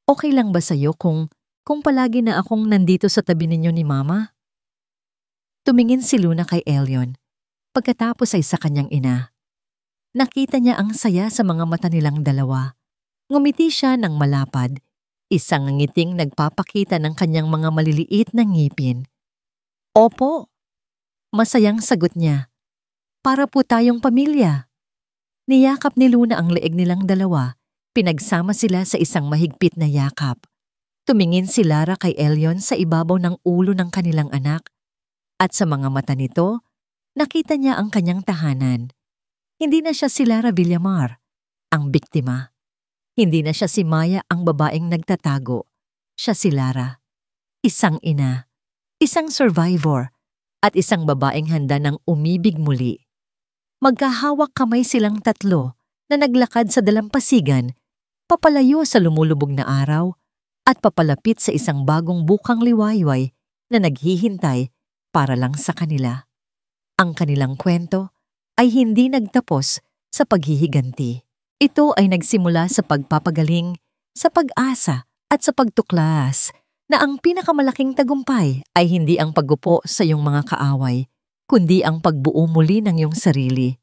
Okay lang ba sa'yo kung palagi na akong nandito sa tabi ninyo ni Mama? Tumingin si Luna kay Elyon. Pagkatapos ay sa kanyang ina. Nakita niya ang saya sa mga mata nilang dalawa. Ngumiti siya ng malapad. Isang ngiting nagpapakita ng kanyang mga maliliit na ngipin. Opo. Masayang sagot niya. Para po tayong pamilya. Niyakap ni Luna ang leeg nilang dalawa. Pinagsama sila sa isang mahigpit na yakap. Tumingin si Lara kay Elyon sa ibabaw ng ulo ng kanilang anak at sa mga mata nito, nakita niya ang kanyang tahanan. Hindi na siya si Lara Villamar, ang biktima. Hindi na siya si Maya ang babaeng nagtatago. Siya si Lara. Isang ina, isang survivor, at isang babaeng handa ng umibig muli. Magkahawak kamay silang tatlo na naglakad sa dalampasigan, papalayo sa lumulubog na araw at papalapit sa isang bagong bukang liwayway na naghihintay para lang sa kanila. Ang kanilang kwento ay hindi nagtapos sa paghihiganti. Ito ay nagsimula sa pagpapagaling, sa pag-asa at sa pagtuklas na ang pinakamalaking tagumpay ay hindi ang pag-upo sa iyong mga kaaway, kundi ang pagbuo muli ng iyong sarili.